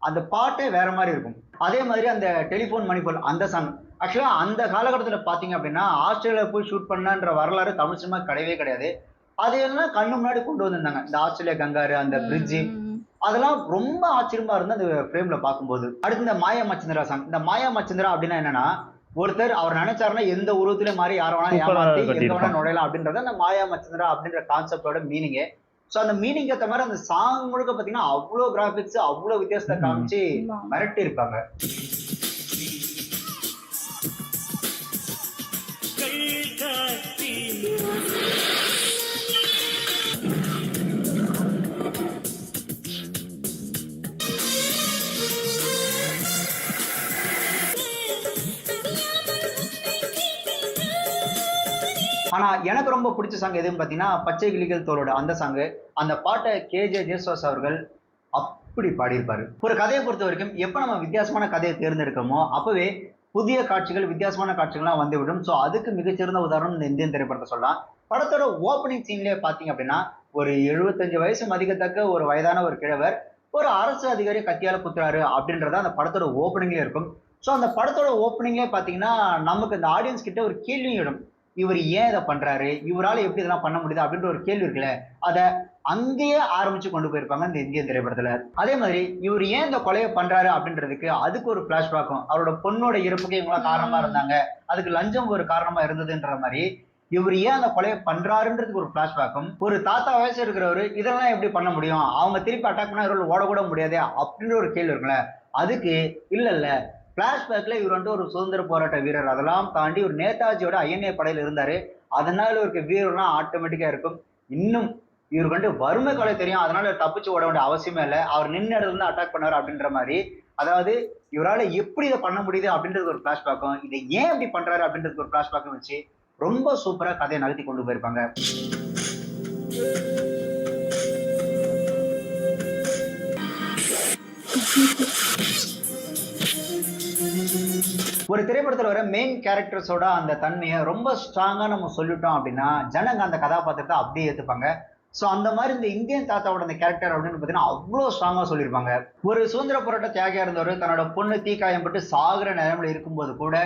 அந்த பாட்டே வேற மாதிரி இருக்கும். அதே மாதிரி அந்த டெலிபோன் மணிபால் அந்த சாங் ஆக்சுவலா அந்த காலகட்டத்துல பாத்தீங்க அப்படின்னா ஆஸ்திரேலியா போய் ஷூட் பண்ணன்ற வரலாறு தமிழ் சினிமா கிடையவே கிடையாது. அதையெல்லாம் கண்ணு முன்னாடி கொண்டு வந்திருந்தாங்க. இந்த ஆஸ்திரேலியா கங்காரு, அந்த பிரிட்ஜ், அதெல்லாம் ரொம்ப ஆச்சரியமா இருந்து அந்த ஃப்ரேம்ல பார்க்கும்போது. அடுத்து இந்த மாயா மச்சந்திரா சாங். இந்த மாயா மச்சந்திரா அப்படின்னா என்னன்னா ஒருத்தர் அவர் நினைச்சாருன்னா எந்த உருவத்திலே மாதிரி யார வேணா ஏமாத்தி எங்க வேணா நுழையலாம் அப்படின்றத அந்த மாயா மச்சந்திரா அப்படின்ற கான்செப்டோட மீனிங்கே. சோ அந்த மீனிங் ஏற்ற மாதிரி அந்த சாங் முழுக்க பாத்தீங்கன்னா அவ்வளவு கிராபிக்ஸ் அவ்வளவு வித்தியாசத்தை காமிச்சு மிரட்டி இருப்பாங்க. ஆனா எனக்கு ரொம்ப பிடிச்ச சாங் எதுன்னு பாத்தீங்கன்னா பச்சை கிளிகள் தோளோட அந்த சாங். அந்த பாட்டை KJ ஜேசுதாஸ் அவர்கள் அப்படி பாடியிருப்பாரு. ஒரு கதையை பொறுத்த வரைக்கும் எப்ப நம்ம வித்தியாசமான கதையை தேர்ந்தெடுக்கமோ அப்பவே புதிய காட்சிகள் வித்தியாசமான காட்சிகள்லாம் வந்துவிடும். ஸோ அதுக்கு மிகச்சிறந்த உதாரணம் இந்த இந்தியன் திரைப்படத்தை சொல்லலாம். படத்தோட ஓப்பனிங் சீன்லயே பாத்தீங்க அப்படின்னா ஒரு 75 வயசு மதிக்கத்தக்க ஒரு வயதான ஒரு கிழவர் ஒரு அரசு அதிகாரி கத்தியால குத்துறாரு அப்படின்றத அந்த படத்தோட ஓப்பனிங்லயே இருக்கும். ஸோ அந்த படத்தோட ஓப்பனிங்லயே பாத்தீங்கன்னா நமக்கு இந்த ஆடியன்ஸ் கிட்ட ஒரு கேள்வி இடும். இவர் ஏன் இதை பண்றாரு, இவரால் எப்படி இதெல்லாம் பண்ண முடியுது அப்படின்ற ஒரு கேள்வி இருக்குல்ல, அதை அங்கேயே ஆரம்பிச்சு கொண்டு போயிருப்பாங்க இந்த இந்தியன் திரைப்படத்துல. அதே மாதிரி இவர் ஏன் இந்த கொலையை பண்றாரு அப்படின்றதுக்கு அதுக்கு ஒரு பிளாஷ்பேக்கும், அவரோட பொண்ணோட இறப்புக்கு இவங்களாம் காரணமா இருந்தாங்க, அதுக்கு லஞ்சம் ஒரு காரணமா இருந்ததுன்ற மாதிரி இவர் ஏன் அந்த கொலையை பண்றாருன்றதுக்கு ஒரு பிளாஷ்பேக்கும், ஒரு தாத்தா வயசு இருக்கிறவரு இதெல்லாம் எப்படி பண்ண முடியும், அவங்க திருப்பி அட்டாக் பண்ணா இவர்கள் ஓடக்கூட முடியாது அப்படின்ற ஒரு கேள்வி இருக்குல்ல, அதுக்கு இல்ல பிளாஷ்பேக்ல இவர் வந்துட்டு ஒரு சுதந்திர போராட்ட வீரர், அதெல்லாம் தாண்டி ஒரு நேதாஜியோட INA படையில இருந்தாரு, அதனால இவருக்கு வீரர்லாம் ஆட்டோமேட்டிக்கா இருக்கும். இன்னும் இவருக்கு வந்து வறுமை கொலை தெரியும், அதனால தப்பிச்சு ஓட வேண்டிய அவசியமே இல்லை, அவர் நின்று இடத்துல இருந்து அட்டாக் பண்ணாரு அப்படின்ற மாதிரி. அதாவது இவரால் எப்படி இதை பண்ண முடியுது அப்படின்றது ஒரு பிளாஷ்பேக்கும், இதை ஏன் இப்படி பண்றாரு அப்படின்றதுக்கு ஒரு பிளாஷ்பேக்கும் வச்சு ரொம்ப சூப்பரா கதையை நகர்த்தி கொண்டு போயிருப்பாங்க. ஒரு திரைப்படத்துல வர மெயின் கேரக்டர்ஸோட அந்த தன்மையை ரொம்ப ஸ்ட்ராங்கா நம்ம சொல்லிட்டோம் அப்படின்னா ஜனங்க அந்த கதாபாத்திரத்தை அப்படியே ஏத்துப்பாங்க. ஸோ அந்த மாதிரி இந்த இந்தியன் தாத்தாவோட அந்த கேரக்டர் அப்படின்னு பார்த்தீங்கன்னா அவ்வளோ ஸ்ட்ராங்கா சொல்லியிருப்பாங்க. ஒரு சுதந்திர போராட்ட தியாகியா இருந்தவர் தன்னோட பொண்ணு தீக்காயம் பட்டு சாகுற நிலைமையில இருக்கும்போது கூட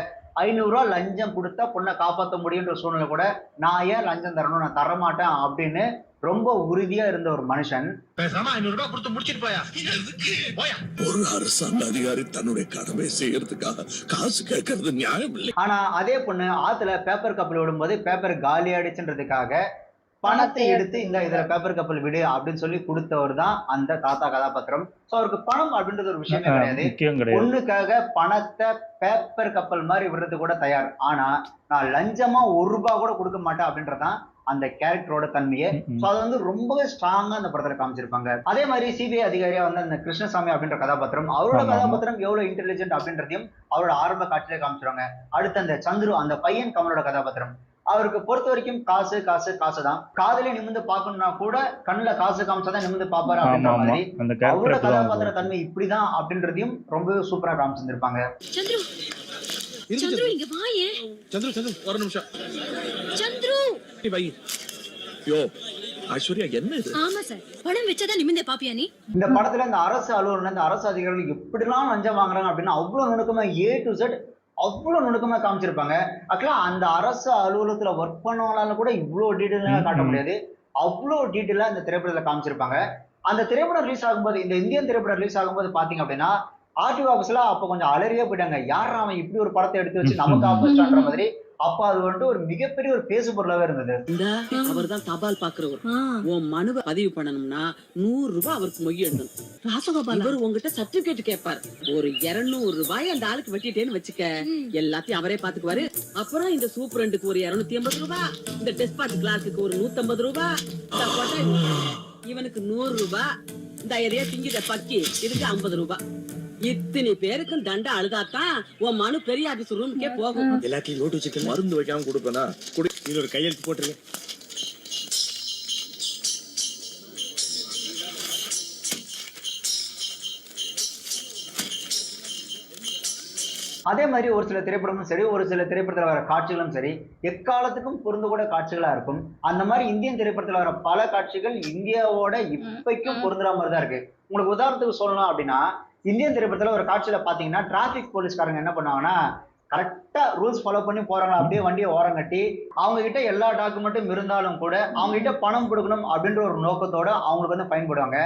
500 ரூபா லஞ்சம் கொடுத்தா பொண்ணை காப்பாற்ற முடியுன்ற சூழ்நிலை கூட நான் ஏன் லஞ்சம் தரணும், நான் தரமாட்டேன் அப்படின்னு ரொம்ப உறுதியா இருந்த ஒரு மனுஷன். பேசாம 500 ரூபாய் கொடுத்து முடிச்சிட்டு போயா. ஒரு அரசாங்க அதிகாரி தன்னுடைய கடமை செய்யறதுக்காக காசு கேட்கறது நியாயம் இல்லை. ஆனா அதே பொண்ணு ஆத்துல பேப்பர் கப்பல் விடும்போது பேப்பர் காலி ஆயிடுச்சுன்றதுக்காக பணத்தை எடுத்து இந்த இதுல பேப்பர் கப்பல் விடு அப்படின்னு சொல்லி கொடுத்தவர் தான் அந்த தாத்தா கதாபாத்திரம். சோ அவருக்கு பணம் அப்படின்றது ஒரு விஷயமே கிடையாது. பொண்ணுக்காக பணத்தை பேப்பர் கப்பல் மாதிரி விடுறது கூட தயார். ஆனா நான் லஞ்சமா 1 ரூபாய் கூட கொடுக்க மாட்டேன் அப்படின்றதான் அந்த கேரக்டரோட தன்மையே. சோ அது வந்து ரொம்பவே ஸ்ட்ராங்கா அந்த படத்துல காமிச்சிருப்பாங்க. அதே மாதிரி CBI அதிகாரியா வந்து அந்த கிருஷ்ணசாமி அப்படின்ற கதாபாத்திரம், அவரோட கதாபாத்திரம் எவ்வளவு இன்டெலிஜென்ட் அப்படின்றதையும் அவரோட ஆரம்ப காட்சியிலே காமிச்சிருவாங்க. அடுத்து அந்த சந்துரு அந்த பையன் கமலோட கதாபாத்திரம், அவருக்கு பொறுத்த வரைக்கும் காசு காசு காசு தான், காதலே நிமிந்து பார்க்கணும்னா கூட கண்ணுல காசு காமிச்சாதான் நிமிந்து பாப்பாரு அப்படின்ற மாதிரி அவரோட கதாபாத்திர தன்மை இப்படிதான் அப்படின்றதையும் ரொம்பவே சூப்பரா காமிச்சிருந்திருப்பாங்க. சந்துரு இங்க வாயே. சந்திரு ஒரு நிமிஷம். சந்துரு வை. யோ ஐஸ்வர்யா என்ன இது? ஆமா சார், பணம் வச்சதா நிமிந்தே பாப்பியா நீ? இந்த படத்துல இந்த அரசு அலுவலர் இந்த அரசு அதிகாரிகள் எப்படிலாம் லஞ்சம் வாங்குறாங்க அப்படின்னு அவ்வளவு நுணுக்கமா A to Z அவ்வளவு நுணுக்கமா காமிச்சிருப்பாங்க. ஆக்சுவலா அந்த அரசு அலுவலகத்துல ஒர்க் பண்ணவங்களால கூட இவ்வளவு டீட்டெயிலா காட்ட முடியாது, அவ்வளவு டீட்டெயிலா இந்த திரைப்படத்துல காமிச்சிருப்பாங்க. அந்த திரைப்படம் ரிலீஸ் ஆகும்போது, இந்த இந்தியன் திரைப்படம் ரிலீஸ் ஆகும்போது பாத்தீங்க அப்படின்னா RTO ஆபீஸ்ல அப்ப கொஞ்சம் அலறியே போயிட்டாங்க, யாரா அவன் இப்படி ஒரு படத்தை எடுத்து வச்சு நமக்கு ஆப்போசிட்டான்ற மாதிரி. அப்ப அது வந்துட்டு ஒரு மிகப்பெரிய ஒரு பேசு பொருளாவே இருந்தது. அவர் தான் தபால் பாக்குறவர். உன் மனுவை பதிவு பண்ணணும்னா 100 ரூபாய் அவருக்கு மொய் எழுதணும். ராசகோபால் இவர் உங்ககிட்ட சர்டிபிகேட் கேட்பாரு. ஒரு 200 ரூபாய் அந்த ஆளுக்கு வெட்டிட்டேன்னு வச்சுக்க, எல்லாத்தையும் அவரே பாத்துக்குவாரு. அப்புறம் இந்த சூப்பரண்டுக்கு ஒரு 250 ரூபாய், இந்த டெஸ்பாட் கிளார்க்கு ஒரு 150 ரூபாய், இவனுக்கு 100 ரூபாய், இந்த எதையா திங்கிட்ட பக்கி இதுக்கு 50 ரூபாய். இத்தனை பேருக்கும் தண்டை அழுதாத்தான் உன் மனு பெரிய ஆபீஸ் ரூமுக்கே போகும். எல்லாத்தையும் நோட்டு வச்சுக்க, மருந்து வைக்காம கொடுப்பேனா? இன்னொரு கையெழுத்து போட்டுருங்க. அதே மாதிரி ஒரு சில திரைப்படமும் சரி, ஒரு சில திரைப்படத்துல வர காட்சிகளும் சரி எக்காலத்துக்கும் பொருந்தக்கூட காட்சிகளா இருக்கும். அந்த மாதிரி இந்தியன் திரைப்படத்துல வர பல காட்சிகள் இந்தியாவோட இப்பைக்கும் பொருந்துற மாதிரி தான் இருக்கு. உங்களுக்கு உதாரணத்துக்கு சொல்லணும் அப்படின்னா, இந்தியன் திரைப்படத்துல ஒரு காட்சியில பாத்தீங்கன்னா டிராபிக் போலீஸ்காரங்க என்ன பண்ணுவாங்கன்னா கரெக்டா ரூல்ஸ் ஃபாலோ பண்ணி போறாங்களா அப்படியே வண்டியை ஓரம் கட்டி அவங்க கிட்ட எல்லா டாக்குமெண்ட்டும் இருந்தாலும் கூட அவங்க கிட்ட பணம் கொடுக்கணும் அப்படின்ற ஒரு நோக்கத்தோட அவங்களுக்கு வந்து ஃபைன் போடுவாங்க.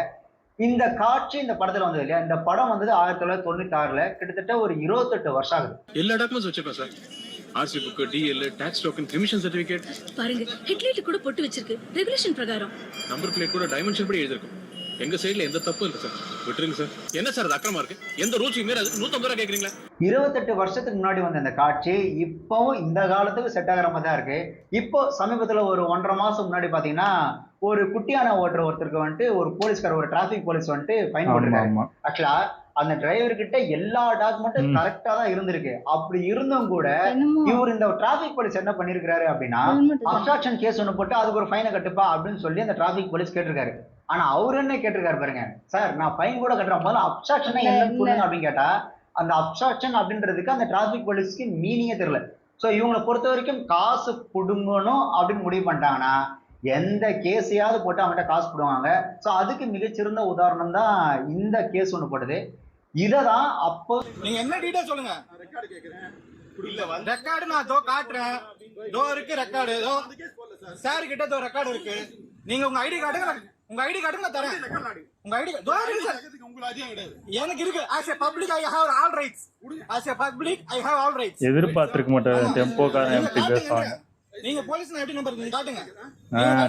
இந்த காட்சி இந்த படத்துல வந்தது இல்லையா, இந்த படம் வந்தது 1996ல, கிட்டத்தட்ட ஒரு 28 வருஷம் ஆகுது. எல்லா டாக்குமெண்ட்ஸ் வச்சிருக்கோம் sir. RC book, DL, tax token, criminal certificate. பாருங்க, ஹெட்லைட் கூட போட்டு வச்சிருக்கு. ரெகுலேஷன் பிரகாரம் நம்பர் பிளேட் கூட டைமென்ஷன் படி எழுதிருக்கும். எங்க சைடுல எந்த தப்பும் இல்ல சார், விட்டுருங்க சார். என்ன சார் அது அக்கிரமா இருக்கு? எந்த ரூல்ஸ் மீறி 150 ரூபாய் கேக்குறீங்களா? 28 வருஷத்துக்கு முன்னாடி வந்த இந்த காட்சி இப்பவும் இந்த காலத்துக்கு செட் ஆகிற மாதிரி தான் இருக்கு. இப்போ சமீபத்துல ஒரு 1.5 மாசம் முன்னாடி பாத்தீங்கன்னா ஒரு குட்டியான ஓட்டுற ஒருத்தருக்கு வந்துட்டு ஒரு போலீஸ்கார், ஒரு டிராபிக் போலீஸ் வந்துட்டு ஃபைன் போட்டிருக்காங்க. ஆக்சுவலா அந்த டிரைவர் கிட்ட எல்லா டாக்குமெண்ட்டும் கரெக்டா தான் இருந்திருக்கு. அப்படி இருந்தும் கூட என்னமோ இவர் இந்த டிராபிக் போலீஸ் என்ன பண்ணிருக்காரு அப்படின்னா helmet தான். அப்ஸ்ட்ராக்ஷன் கேஸ் ஒண்ணு போட்டு அதுக்கு ஒரு ஃபைனை கட்டுப்பா அப்படின்னு சொல்லி அந்த டிராபிக் போலீஸ் கேட்டிருக்காரு. ஆனா அவரு என்ன கேட்டிருக்காரு பாருங்க, சார் நான் ஃபைன் கூட கட்டுறேன், முதல்ல அப்ஸ்ட்ராக்ஷன் என்னன்னு சொல்லுங்க அப்படின்னு கேட்டா அந்த அப்ஸ்ட்ராக்ஷன் அப்படின்றதுக்கு அந்த டிராபிக் போலீஸ்க்கு மீனிங்கே தெரியல. ஸோ இவங்களை பொறுத்த வரைக்கும் காசு புடுங்கணும் அப்படின்னு முடிவு பண்ணிட்டாங்கன்னா எந்த கேஸையாவது போட்டு அவன்கிட்ட காசு போடுவாங்க. ஸோ அதுக்கு மிகச்சிறந்த உதாரணம் தான் இந்த கேஸ் ஒன்று போட்டது. இதை தான் அப்போ நீங்க என்ன டீடைல் சொல்லுங்க. ரெக்கார்டு நான் தோ காட்டுறேன், தோ இருக்கு ரெக்கார்டு, தோ சார் கிட்ட தோ ரெக்கார்டு இருக்கு. நீங்க உங்க ஐடி கார்டு, உங்க ஐடி கார்டு நான் தரேன். உங்க ஐடி தோ இருக்கு சார். எனக்கு இருக்கு. as a public I have all rights. as a public I have all rights. எதிர்பார்த்திருக்க மாட்டேன் டெம்போக்காரன் எப்படி பேசுவாங்க. நீங்க போலீஸ் எப்படி நம்பர் நீங்க காட்டுங்க.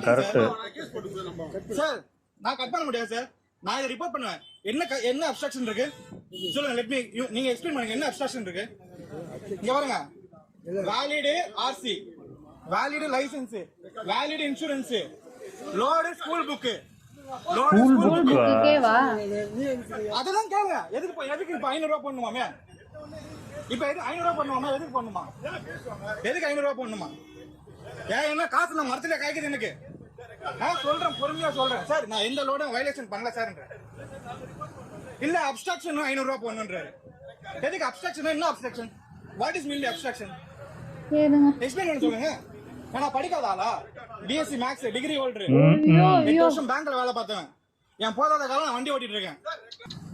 கரெக்ட் சார் நான் கட் பண்ண முடியாது சார். நான் இதை ரிப்போர்ட் பண்ணுவேன். என்ன அப்ஸ்ட்ரக்ஷன் இருக்கு சொல்லுங்க. லெட் மீ நீங்க எக்ஸ்பிளைன் பண்ணுங்க என்ன அப்ஸ்ட்ரக்ஷன் இருக்கு. இங்க பாருங்க, valid RC, valid license, valid insurance, load school book, school புக்கா ஓகேவா? அதெல்லாம் கேளுங்க. எதுக்கு இப்ப 500 ரூபாய் பண்ணுமாமே? இப்ப 500 ரூபாய் பண்ணுவாமா? எதுக்கு பண்ணுமா? எதுக்கு 500 ரூபாய் பண்ணுமா? ஏன் என்ன காசு நான் மரத்துல காய்க்குது எனக்கு. சொல்றேன், பொறுமையா சொல்றேன் சார். நான் எந்த லோடும் வயலேஷன் பண்ணல சார். இல்ல அப்ஸ்ட்ரக்ஷன் 500 ரூபாய் போடணுன்றாரு. எதுக்கு அப்ஸ்ட்ரக்ஷன்? என்ன obstruction? What is mean obstruction? Explain பண்ண சொல்லுங்க. நான் படிக்காத ஆளா? பிஎஸ்சி மேக்ஸ் டிகிரி ஹோல்டர், 8 வருஷம் பேங்க்ல வேலை பார்த்தேன். என் போதாத காலம் நான் வண்டி ஓட்டிட்டு இருக்கேன்.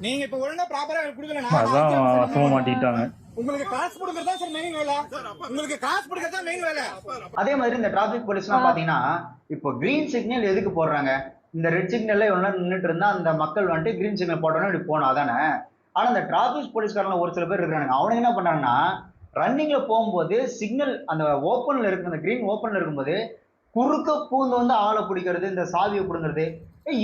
நீங்க இப்ப ஒழுங்கா ப்ராப்பரா கொடுக்கலன்னா அதான் வசமா மாட்டிட்டாங்க. உங்களுக்கு காசு கொடுக்கறதா சார் மெயின் வேலை. உங்களுக்கு காசு கொடுக்கறதா மெயின் வேலை. அதே மாதிரி இந்த டிராபிக் போலீஸ்லாம் பாத்தீங்கன்னா இப்போ கிரீன் சிக்னல் எதுக்கு போடுறாங்க? இந்த ரெட் சிக்னல்ல இவ்வளவு நேரம் நின்றுட்டு இருந்தா அந்த மக்கள் வந்துட்டு கிரீன் சிக்னல் போட்டோன்னா இப்படி போகணும் அதானே. ஆனா இந்த டிராபிக் போலீஸ்காரங்க ஒரு சில பேர் இருக்கிறாங்க, அவனுங்க என்ன பண்றாங்கன்னா ரன்னிங்ல போகும்போது சிக்னல் அந்த ஓப்பன்ல இருக்கு, அந்த கிரீன் ஓப்பன்ல இருக்கும்போது குறுக்க பூந்து வந்து ஆளை பிடிக்கிறது, இந்த சாவியை பிடுங்கிறது.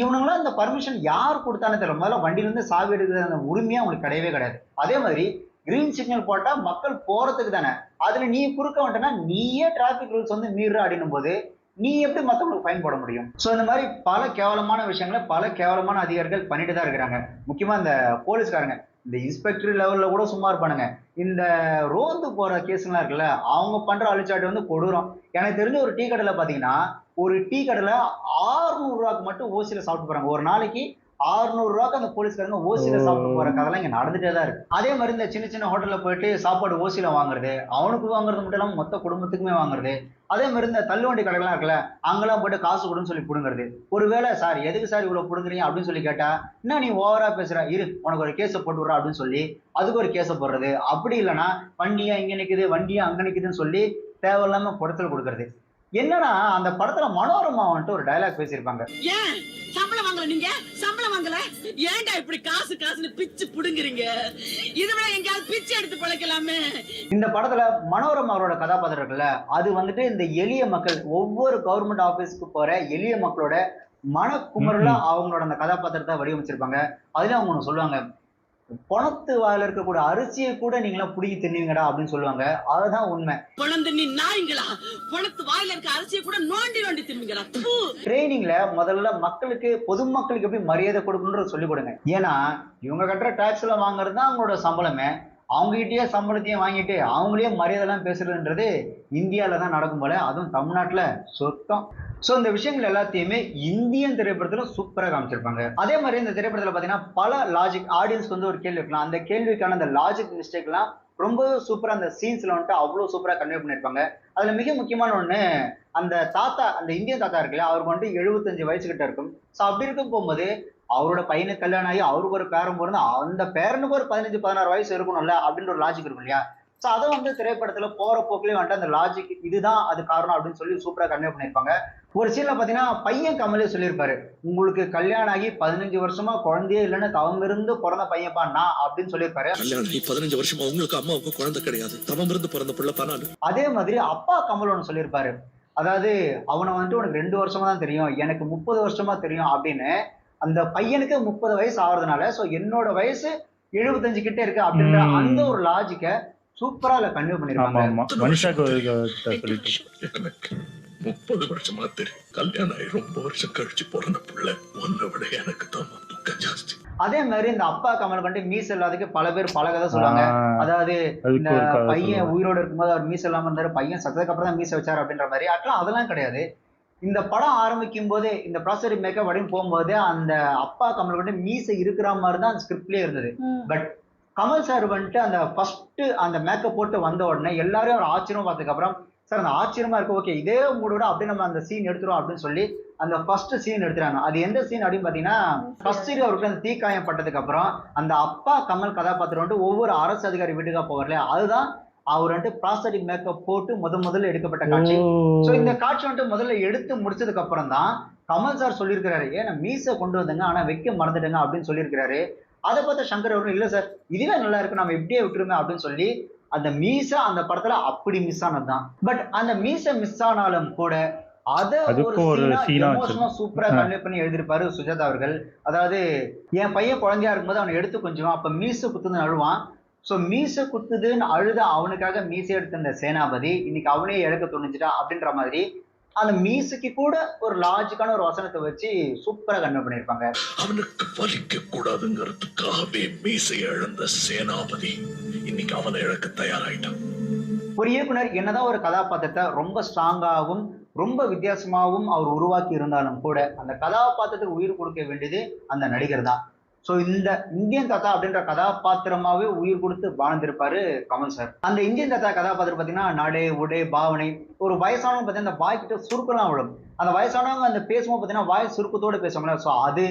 இவனுங்களாம் இந்த பர்மிஷன் யார் கொடுத்தானே தெரியல. முதல்ல வண்டியில இருந்து சாவி எடுக்கிறது அந்த உரிமையா அவங்களுக்கு கிடையவே கிடையாது. அதே மாதிரி கிரீன் சிக்னல் போட்டா மக்கள் போறதுக்கு தானே, அதுல நீ குறுக்க வந்துட்டனா நீயே டிராபிக் ரூல்ஸ் வந்து மீற அப்படின்னும் போது நீ எப்படி மற்றவங்களுக்கு ஃபைன் போட முடியும்? ஸோ இந்த மாதிரி பல கேவலமான விஷயங்களை பல கேவலமான அதிகாரிகள் பண்ணிட்டு தான் இருக்கிறாங்க. முக்கியமா இந்த போலீஸ்காரங்க இந்த இன்ஸ்பெக்டர் லெவல்ல கூட சும்மா இருப்பானுங்க. இந்த ரோந்து போற கேஸுங்களாம் இருக்குல்ல, அவங்க பண்ற அழிச்சாட்டு வந்து கொடூரம். எனக்கு தெரிஞ்ச ஒரு டீ கடையில பாத்தீங்கன்னா ஒரு டீ கடையில 600 ரூபாய்க்கு மட்டும் ஓசியில சாப்பிட்டு போறாங்க. ஒரு நாளைக்கு 600 ரூபாய்க்கு அந்த போலீஸ்காரங்க ஓசியில சாப்பிட்டு போற கதெல்லாம் இங்க நடந்துட்டே தான் இருக்கு. அதே மாதிரி இந்த சின்ன சின்ன ஹோட்டல்ல போயிட்டு சாப்பாடு ஓசியில வாங்குறது, அவனுக்கு வாங்குறது மட்டும் இல்லாம மொத்த குடும்பத்துக்குமே வாங்குறது. அதே மாதிரி இந்த தள்ளுவண்டி கடைகள்லாம் இருக்குல்ல, அங்கெல்லாம் போயிட்டு காசு கொடுன்னு சொல்லி புடுங்கிறது. ஒருவேளை சார் எதுக்கு சார் இவ்வளவு புடுங்குறீங்க அப்படின்னு சொல்லி கேட்டா, என்ன நீ ஓவரா பேசுற, இரு உனக்கு ஒரு கேஸை போட்டு விடுற அப்படின்னு சொல்லி அதுக்கு ஒரு கேஸை போடுறது. அப்படி இல்லைன்னா வண்டியா இங்க நிக்குது, வண்டியா அங்க நிக்குதுன்னு சொல்லி தேவையில்லாம குடத்துல கொடுக்கறது. என்னன்னா அந்த படத்துல மனோரமா வந்துட்டு ஒரு டயலாக் பேசியிருப்பாங்க. ஏன் சம்பளம் வாங்கல? நீங்க சம்பளம் வாங்கல, ஏன்டா இப்படி காசு காசுன்னு பிச்சு புடுங்குறீங்க? இதுவரை எங்கயாவது பிச்சு எடுத்து பழைக்கலாமே. இந்த படத்துல மனோரமா அவரோட கதாபாத்திரம் இருக்குல்ல, அது வந்துட்டு இந்த எளிய மக்கள், ஒவ்வொரு கவர்மெண்ட் ஆபீஸ்க்கு போற எளிய மக்களோட மனக்குமரல அவங்களோட அந்த கதாபாத்திரத்தை வடிவமைச்சிருப்பாங்க. அதுல அவங்க ஒண்ணு சொல்லுவாங்க, பணத்து வாயில இருக்கக்கூடிய அரிசியை கூட நீங்களா புடிங்கி தின்னுவீங்கடா அப்படின்னு சொல்லுவாங்க. அதுதான் உண்மை. பணம் தின்னி நாய்ங்களா, பணத்து வாயில இருக்க அரிசியை கூட நோண்டி நோண்டி தின்னுவீங்கடா. ட்ரைனிங்ல முதல்ல மக்களுக்கு, பொதுமக்களுக்கு எப்படி மரியாதை கொடுக்கணும்னு சொல்லி கொடுங்க. ஏன்னா இவங்க கட்டுற டாக்ஸ்ல வாங்குறது தான் அவங்களோட சம்பளமே. அவங்ககிட்டயே சம்பளத்தையும் வாங்கிட்டு அவங்களே மரியாதை எல்லாம் பேசுறதுன்றது இந்தியாவில தான் நடக்கும் போல, அதுவும் தமிழ்நாட்டுல சொத்தம். ஸோ இந்த விஷயங்கள் எல்லாத்தையுமே இந்தியன் திரைப்படத்துல சூப்பரா காமிச்சிருப்பாங்க. அதே மாதிரி இந்த திரைப்படத்துல பாத்தீங்கன்னா பல லாஜிக், ஆடியன்ஸ்க்கு வந்து ஒரு கேள்வி இருக்கலாம், அந்த கேள்விக்கான அந்த லாஜிக் மிஸ்டேக் எல்லாம் ரொம்ப சூப்பரா அந்த சீன்ஸ்ல வந்துட்டு அவ்வளவு சூப்பரா கன்வே பண்ணிருப்பாங்க. அதுல மிக முக்கியமான ஒண்ணு, அந்த தாத்தா, அந்த இந்தியன் தாத்தா இருக்குல்ல, அவருக்கு வந்து 75 வயசு கிட்ட இருக்கும். ஸோ அப்படி இருக்கும் போகும்போது அவரோட பையனுக்கு கல்யாணம் ஆகி அவருக்கு ஒரு பேரன் பிறந்து அந்த பேரனுக்கு ஒரு 15-16 வயசு இருக்கணும்ல அப்படின்ற ஒரு லாஜிக் இருக்கும் இல்லையா. ஸோ அதை வந்து திரைப்படத்துல போற போக்குலயே வந்துட்டு அந்த லாஜிக் இதுதான் அது காரணம் அப்படின்னு சொல்லி சூப்பரா கன்வே பண்ணிருப்பாங்க. ஒரு சீன்ல பாத்தீங்கன்னா பையன் கமலே சொல்லியிருப்பாரு, உங்களுக்கு கல்யாணம் ஆகி 15 வருஷமா குழந்தையே இல்லைன்னு தவம் இருந்து பிறந்த பையன்பா நான் அப்படின்னு சொல்லியிருப்பாரு. கல்யாணம் ஆகி 15 வருஷமா உங்களுக்கு அம்மாவுக்கு குழந்தை கிடையாது, தவம் இருந்து பிறந்த பிள்ளை தானே. அதே மாதிரி அப்பா கமல் ஒன்று சொல்லியிருப்பாரு, அதாவது அவனை வந்துட்டு உனக்கு 2 வருஷமா தான் தெரியும், எனக்கு 30 வருஷமா தெரியும் அப்படின்னு. அந்த பையனுக்கு 30 வயசு ஆகுறதுனால ஸோ என்னோட வயசு 75 கிட்ட இருக்கு அப்படின்ற அந்த ஒரு லாஜிக்க சூப்பரா கன்வே பண்ணிருக்காங்க. 30 வருஷமா தெரியும், கல்யாணம் ஆகி ரொம்ப வருஷம் கழிச்சு பிறந்த பிள்ளை, உன்னை விட எனக்கு தான் துக்கம் ஜாஸ்தி. அதே மாதிரி இந்த அப்பா கமல் வந்து மீசை இல்லாததுக்கு பல பேர் பல கதை சொல்லுவாங்க. அதாவது இந்த பையன் உயிரோடு இருக்கும்போது அவர் மீசை இல்லாம இருந்தாரு, பையன் சத்ததுக்கு அப்புறம் தான் மீசை வச்சாரு அப்படின்ற மாதிரி. ஆக்சுவலா அதெல்லாம் கிடையாது. இந்த படம் ஆரம்பிக்கும் போதே இந்த ப்ராசரி மேக்கப் அப்படின்னு போகும்போது அந்த அப்பா கமல் வந்து மீசை இருக்கிற மாதிரி தான் அந்த ஸ்கிரிப்ட்லயே இருந்தது. பட் கமல் சார் வந்துட்டு அந்த ஃபர்ஸ்ட் அந்த மேக்கப் போட்டு வந்த உடனே எல்லாரும் ஒரு ஆச்சரியமா பார்த்ததுக்கு அப்புறம் சார் அந்த ஆச்சரியமா இருக்கு, ஓகே இதே மூடோட அப்படியே நம்ம அந்த சீன் எடுத்துரும் அப்படின்னு சொல்லி அந்த ஃபர்ஸ்ட் சீன் எடுத்துறாங்க. அது எந்த சீன் அப்படின்னு பாத்தீங்கன்னா, ஃபர்ஸ்ட் அவருக்கு அந்த தீக்காயம் பட்டதுக்கு அப்புறம் அந்த அப்பா கமல் கதாபாத்திரம் வந்துட்டு ஒவ்வொரு அரசு அதிகாரி வீட்டுக்கா போவார்ல, அதுதான் அவர் வந்துட்டு ப்ராஸ்தட்டிக் மேக்கப் போட்டு முதல்ல எடுக்கப்பட்ட காட்சி. சோ இந்த காட்சி வந்துட்டு முதல்ல எடுத்து முடிச்சதுக்கு அப்புறம் தான் கமல் சார் சொல்லியிருக்கிறாரு, ஏன்னா மீசை கொண்டு வந்தங்க ஆனா வைக்க மறந்துடுங்க அப்படின்னு சொல்லியிருக்கிறாரு. அதை பார்த்த சங்கர் அவரும் இல்ல சார் இதுவே நல்லா இருக்கு நம்ம எப்படியே விட்டுருமே அப்படின்னு சொல்லி அந்த மீசை அந்த படத்துல அப்படி மிஸ் ஆனதுதான். பட் அந்த மீசை மிஸ் ஆனாலும் கூட அத ஒரு எமோஷனலா சூப்பரா கன்வே பண்ணி எழுதியிருப்பாரு சுஜாதா அவர்கள். அதாவது என் பையன் குழந்தையா இருக்கும்போது அவனை எடுத்து கொஞ்சம் அப்ப மீசை குத்துன்னு அழுவான். சோ மீசை குத்துதுன்னு அழுத அவனுக்காக மீசை எடுத்த அந்த சேனாபதி இன்னைக்கு அவனே இழக்க துணிஞ்சிட்டா அப்படின்ற மாதிரி அந்த மீசுக்கு கூட ஒரு லாஜிக்கான ஒரு வசனத்தை வச்சு சூப்பரா கன்வே பண்ணிருப்பாங்க. அவனுக்கு வலிக்க கூடாதுங்கிறதுக்காகவே மீசை இழந்த சேனாபதி இன்னைக்கு அவனை இழக்க தயாராயிட்டான். ஒரு இயக்குனர் என்னதான் ஒரு கதாபாத்திரத்தை ரொம்ப ஸ்ட்ராங்காகவும் ரொம்ப வித்தியாசமாகவும் அவர் உருவாக்கி இருந்தாலும் கூட அந்த கதாபாத்திரத்துக்கு உயிர் கொடுக்க வேண்டியது அந்த நடிகர் தான். ஸோ இந்த இந்தியன் தாத்தா அப்படின்ற கதாபாத்திரமாவே உயிர் கொடுத்து வாழ்ந்திருப்பாரு கமல் சார். அந்த இந்தியன் தாத்தா கதாபாத்திரம் பார்த்தீங்கன்னா நடை உடை பாவனை, ஒரு வயசானவங்க பார்த்தீங்கன்னா அந்த வாய்க்கிட்ட சுருக்கெல்லாம் விடும். அந்த வயசானவங்க அந்த பேசும்போது பார்த்தீங்கன்னா வாய் சுருக்கத்தோடு பேசுவாங்களே, ஸோ அது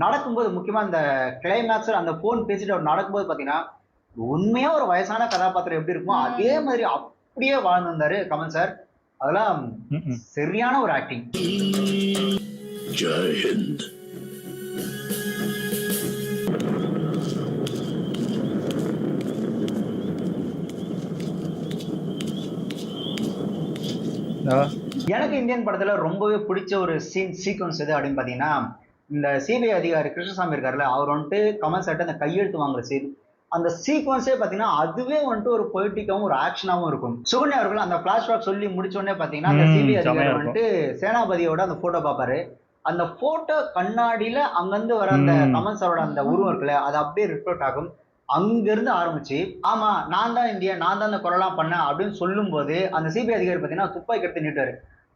நடக்கும்போது முக்கியமா அந்த கிளைமேக்ஸ் அந்த போன் பேசிட்டு அவர் நடக்கும்போது பார்த்தீங்கன்னா உண்மையா ஒரு வயசான கதாபாத்திரம் எப்படி இருக்குமோ அதே மாதிரி அப்படியே வாழ்ந்திருந்தாரு கமல் சார். அதெல்லாம் சரியான ஒரு ஆக்டிங். ஜெய் ஹிந்த். எனக்கு இந்தியன் படத்துல ரொம்பவே பிடிச்ச ஒரு சீக்வன்ஸ் எது அப்படின்னு பாத்தீங்கன்னா, இந்த சிபிஐ அதிகாரி கிருஷ்ணசாமி இருக்காருல்ல, அவர் வந்துட்டு கமல் சார்ட்ட அந்த கையெழுத்து வாங்குற சீன், அந்த சீக்வன்ஸே பாத்தீங்கன்னா அதுவே வந்துட்டு ஒரு பொலிட்டிக்காவும் ஒரு ஆக்ஷனாவும் இருக்கும். சுகன்யா அவர்கள் அந்த பிளாஷ்பேக் சொல்லி முடிச்ச உடனே பாத்தீங்கன்னா அந்த சிபிஐ அதிகாரி வந்துட்டு சேனாபதியோட அந்த போட்டோ பாப்பாரு. அந்த போட்டோ கண்ணாடியில அங்கிருந்து வர அந்த கமல் சாரோட அந்த உருவம் இருக்குல்ல, அது அப்படியே ரிஃப்ளெக்ட் ஆகும். அங்க இருந்து ஆரம்பிச்சு ஆமா நான் தான் இந்தியன் நான் தான் அந்த குரலாம் பண்ணேன் அப்படின்னு சொல்லும் போது அந்த சிபிஐ அதிகாரி பாத்தீங்கன்னா துப்பாக்கி எடுத்து நீட்டாரு.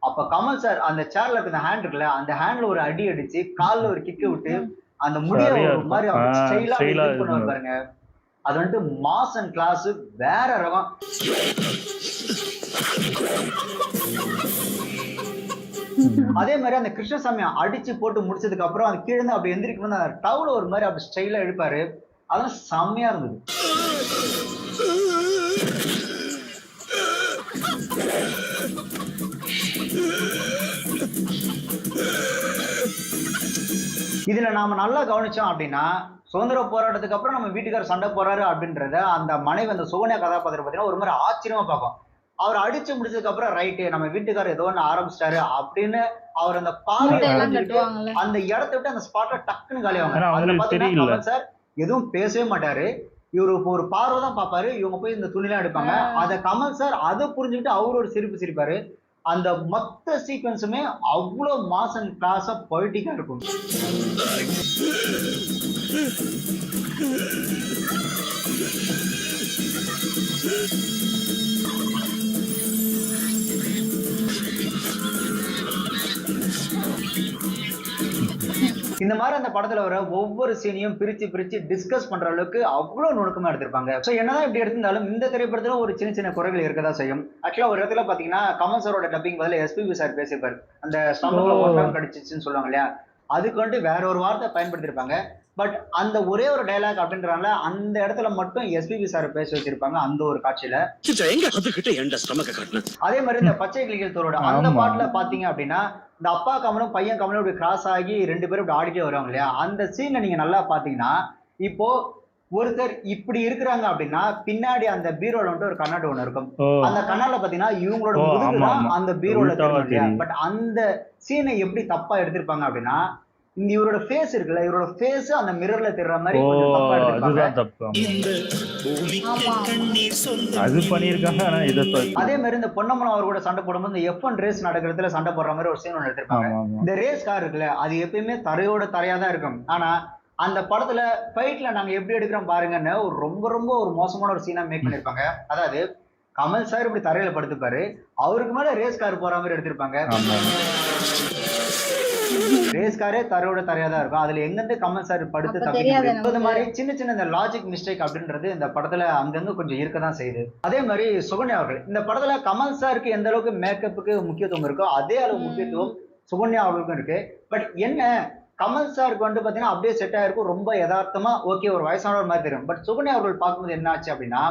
அப்ப கமல் சார் அந்த சேர்ல இருக்க அந்த ஹேண்ட் இருக்குல்ல, அந்த ஹேண்ட்ல ஒரு அடி அடிச்சு கால்ல ஒரு கிக்கு விட்டு அந்த முடிய ஒரு மாதிரி ஸ்டைலா பண்ணுவார் பாருங்க. அது வந்துட்டு மாஸ் அண்ட் கிளாஸ் வேற ரகம். அதே மாதிரி அந்த கிருஷ்ணசாமி அடிச்சு போட்டு முடிச்சதுக்கு அப்புறம் அந்த கீழே இருந்து அப்படி எந்திரிக்கும் போது அந்த டவுல ஒரு மாதிரி அப்படி ஸ்டைலா எடுப்பாரு. அதெல்லாம் செம்மையா இருந்தது. இதுல நாம நல்லா கவனிச்சோம் அப்படின்னா சுதந்திர போராட்டத்துக்கு அப்புறம் நம்ம வீட்டுக்காரர் சண்டை போறாரு அப்படின்றத அந்த மனைவி அந்த சுகன்யா கதாபாத்திரம் பார்த்தீங்கன்னா ஒரு மாதிரி ஆச்சரியமா பார்க்கும். அவர் அடிச்சு முடிச்சதுக்கு அப்புறம் ரைட்டு நம்ம வீட்டுக்காரர் ஏதோ ஒண்ணு ஆரம்பிச்சிட்டாரு அப்படின்னு அவர் அந்த பார்வையை அந்த இடத்த விட்டு அந்த ஸ்பாட்ல டக்குன்னு காலியாவாங்க. சார் எதுவும் பேசவே மாட்டாரு, இவரு ஒரு பார்வை தான் பார்ப்பாரு, இவங்க போய் இந்த துணிலாம் எடுப்பாங்க. அத கமல் சார் அதை புரிஞ்சுக்கிட்டு அவரு ஒரு சிரிப்பு சிரிப்பாரு. அந்த மொத்த சீக்வன்ஸுமே அவ்வளவு மாஸ் அண்ட் கிளாஸா பொலிட்டிக்கா இருக்கும். இந்த மாதிரி அந்த படத்துல வர ஒவ்வொரு சீனையும் பிரிச்சு டிஸ்கஸ் பண்ற அளவுக்கு அவ்வளவு நுணுக்கமா எடுத்திருப்பாங்க. சோ என்னதான் இப்படி எடுத்திருந்தாலும் இந்த திரைப்படத்துல ஒரு சின்ன குறைகள் இருக்கதான் செய்யும். ஆக்சுவலா ஒரு இடத்துல பாத்தீங்கன்னா கமல் சாரோட டப்பிங் பதில எஸ்பிபி சார் பேசியிருப்பாரு. அந்த ஸ்டமக்ல ஒட்டம் கடிச்சிச்சுன்னு சொல்லுவாங்க இல்லையா, அதுக்கு வந்துட்டு வேற ஒரு வார்த்தை பயன்படுத்திருப்பாங்க. பட் அந்த ஒரே ஒரு டைலாக் அப்படின்றனால அந்த இடத்துல மட்டும் எஸ்பிபி சார் பேச வச்சிருப்பாங்க அந்த ஒரு காட்சியில. அதே மாதிரி இந்த பச்சை கிளிகள் தோரோட அந்த பாட்டுல பாத்தீங்க அப்படின்னா இந்த அப்பா கமலும் பையன் கமலும் இப்படி கிராஸ் ஆகி ரெண்டு பேரும் இப்படி ஆடிட்டே வருவாங்க இல்லையா, அந்த சீனை நீங்க நல்லா பாத்தீங்கன்னா இப்போ ஒருத்தர் இப்படி இருக்கிறாங்க அப்படின்னா பின்னாடி அந்த பீரோல வந்துட்டு ஒரு கண்ணாடி ஒண்ணு இருக்கும். அந்த கண்ணாடில பாத்தீங்கன்னா இவங்களோட முதுகுதான் அந்த பீரோல தெரியும். பட் அந்த சீனை எப்படி தப்பா எடுத்திருப்பாங்க அப்படின்னா இந்த இவரோட ஃபேஸ் இருக்குல்ல, இவரோட ஃபேஸ் அந்த மிரர்ல தெரியற மாதிரி கொஞ்சம் தப்பா எடுத்திருப்பாங்க. அதே மாதிரி இந்த பொன்னம்மன் அவர் கூட சண்டை போடும்போது இந்த F1 ரேஸ் நடக்கிறதுல சண்டை போடுற மாதிரி ஒரு சீன் ஒன்று எடுத்திருப்பாங்க. இந்த ரேஸ் கார் இருக்குல்ல, அது எப்பயுமே தரையோட தரையா தான் இருக்கும். ஆனா அந்த படத்துல ஃபைட்ல நாங்க எப்படி எடுக்கிறோம் பாருங்கன்னு ஒரு ரொம்ப ஒரு மோசமான ஒரு சீனா மேக் பண்ணிருப்பாங்க. அதாவது கமல் சார் இப்படி தரையில படுத்துப்பாரு, அவருக்கு மேல ரேஸ் கார் போற மாதிரி எடுத்திருப்பாங்க. ரேஸ் காரே தரையோட தரையா தான் இருக்கும். அதுல எங்கிருந்து கமல் சார் படுத்து தப்பிக்கிறது, இந்த மாதிரி சின்ன இந்த லாஜிக் மிஸ்டேக் அப்படின்றது இந்த படத்துல அங்கங்க கொஞ்சம் இருக்கதான் செய்யுது. அதே மாதிரி சுகன்யா அவர்கள் இந்த படத்துல கமல் சாருக்கு எந்த அளவுக்கு மேக்கப்புக்கு முக்கியத்துவம் இருக்கோ அதே அளவு முக்கியத்துவம் சுகன்யா அவர்களுக்கும் இருக்கு. பட் என்ன, கமல் சாருக்கு வந்து பாத்தீங்கன்னா அப்படியே செட் ஆயிருக்கும், ரொம்ப யதார்த்தமா ஓகே ஒரு வயசானவர் மாதிரி தெரியும். பட் சுகன்யா அவர்கள் பார்க்கும்போது என்ன ஆச்சு அப்படின்னா,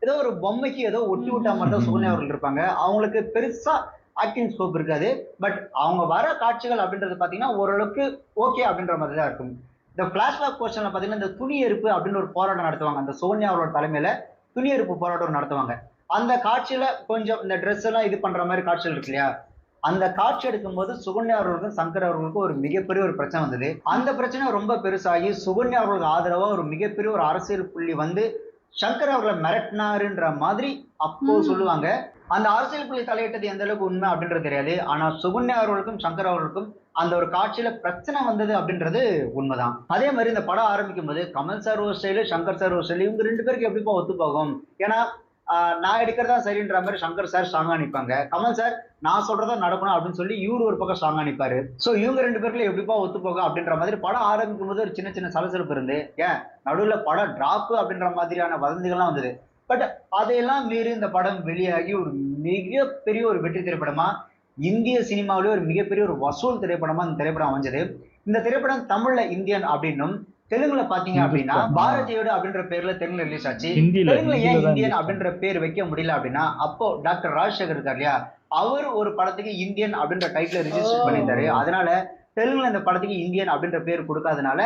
ஏதோ ஒரு பொம்மைக்கு ஏதோ ஒட்டி விட்டா மாதிரி தான் சுகன்யா அவர்கள் இருப்பாங்க. அவங்களுக்கு பெருசா ஆக்டிங் ஸ்கோப் இருக்காது. பட் அவங்க வர காட்சிகள் அப்படின்றது பாத்தீங்கன்னா ஓரளவுக்கு ஓகே அப்படின்ற மாதிரி தான் இருக்கும். இந்த பிளாஷ்பேக் போர்ஷன்ல பாத்தீங்கன்னா இந்த துணி எரிப்பு அப்படின்னு ஒரு போராட்டம் நடத்துவாங்க. அந்த சோனியா அவரோட தலைமையில துணி எரிப்பு போராட்டம் நடத்துவாங்க. அந்த காட்சியில கொஞ்சம் இந்த ட்ரெஸ் எல்லாம் இது பண்ற மாதிரி காட்சிகள் இருக்கு இல்லையா, அந்த காட்சி எடுக்கும்போது சுகன்யா அவர்களுக்கும் சங்கர் அவர்களுக்கும் ஒரு மிகப்பெரிய ஒரு பிரச்சனை வந்தது. அந்த பிரச்சனை ரொம்ப பெருசாகி சுகன்யா அவர்களுக்கு ஆதரவா ஒரு மிகப்பெரிய ஒரு அரசியல் புள்ளி வந்து சங்கர் அவர்களை மிரட்டினாருன்ற மாதிரி அப்போ சொல்லுவாங்க. அந்த அரசியல் புள்ளி தலையிட்டது எந்த அளவுக்கு உண்மை அப்படின்றது தெரியாது. ஆனா சுகன்யா அவர்களுக்கும் சங்கர் அவர்களுக்கும் அந்த ஒரு காட்சியில பிரச்சனை வந்தது அப்படின்றது உண்மைதான். அதே மாதிரி இந்த படம் ஆரம்பிக்கும் போது கமல் சார் ஒரு ஸ்டைலு, சங்கர் சார் ஒரு ஸ்டைலு, இவங்க 2 பேருக்கு எப்படிப்பா ஒத்து போகும்? ஏன்னா நான் எடுக்கிறதா சரின்ற மாதிரி சங்கர் சார் ஸ்ட்ராங்கா நிற்பாங்க, கமல் சார் நான் சொல்றதா நடக்கணும் அப்படின்னு சொல்லி இவரு ஒரு பக்கம் ஸ்ட்ராங்கா நிற்பாரு. சோ இவங்க 2 பேருக்குள்ள எப்படிப்பா ஒத்து போகும் அப்படின்ற மாதிரி படம் ஆரம்பிக்கும் போது ஒரு சின்ன சலசலப்பு இருந்து, ஏன் நடுவுல படம் டிராப் அப்படின்ற மாதிரியான வதந்திகள்லாம் வந்தது. பட் அதையெல்லாம் மீறி இந்த படம் வெளியாகி ஒரு மிகப்பெரிய ஒரு வெற்றி திரைப்படமா, இந்திய சினிமாவிலே ஒரு மிகப்பெரிய ஒரு வசூல் திரைப்படமா இந்த திரைப்படம் அமைஞ்சது. இந்த திரைப்படம் தமிழ்ல இந்தியன் அப்படின்னும், தெலுங்குல பாத்தீங்க அப்படின்னா பாரதியோடு அப்படின்ற பேர்ல தெலுங்குல ரிலீஸ் ஆச்சு. தெலுங்குல ஏன் இந்தியன் அப்படின்ற பேர் வைக்க முடியல அப்படின்னா, அப்போ டாக்டர் ராஜசேகர் இருக்கார் இல்லையா, அவர் ஒரு படத்துக்கு இந்தியன் அப்படின்ற டைட்டில் ரிஜிஸ்டர் பண்ணியிருந்தாரு. அதனால தெலுங்குல இந்த படத்துக்கு இந்தியன் அப்படின்ற பேர் கொடுக்காதனால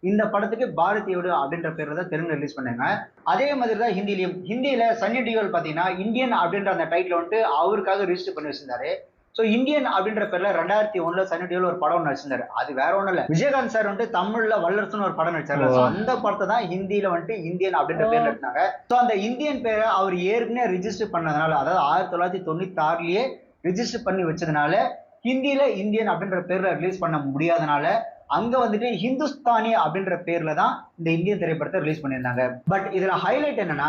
இந்த படத்துக்கு பாரதியோடு அப்படின்ற பேர்ல தான் தெலுங்குல ரிலீஸ் பண்ணாங்க. அதே மாதிரி தான் ஹிந்திலையும். ஹிந்தியில சன்னி டியோல் பாத்தீங்கன்னா இந்தியன் அப்படின்ற அந்த டைட்டில் வந்துட்டு அவருக்காக ரிஜிஸ்டர் பண்ணி வச்சிருந்தாரு. சோ இந்தியன் அப்படின்ற பேர்ல 2001 சன்னி டியோல் ஒரு படம் நடிச்சிருந்தாரு. அது வேற ஒண்ணும் இல்ல, விஜயகாந்த் சார் வந்துட்டு தமிழ்ல வல்லரசுன்னு ஒரு படம் நடிச்சாரு. அந்த படத்தை தான் ஹிந்தியில வந்துட்டு இந்தியன் அப்படின்ற பேர்ல எடுத்தாங்க. சோ அந்த இந்தியன் பேரை அவர் ஏற்கனவே ரிஜிஸ்டர் பண்ணதுனால, அதாவது 1996லயே ரிஜிஸ்டர் பண்ணி வச்சதுனால ஹிந்தியில இந்தியன் அப்படின்ற பேர்ல ரிலீஸ் பண்ண முடியாதனால அங்க வந்துட்டு ஹிந்துஸ்தானி அப்படின்ற பேர்ல தான் இந்த இந்தியன் திரைப்படத்தை ரிலீஸ் பண்ணியிருந்தாங்க. பட் இதுல ஹைலைட் என்னன்னா,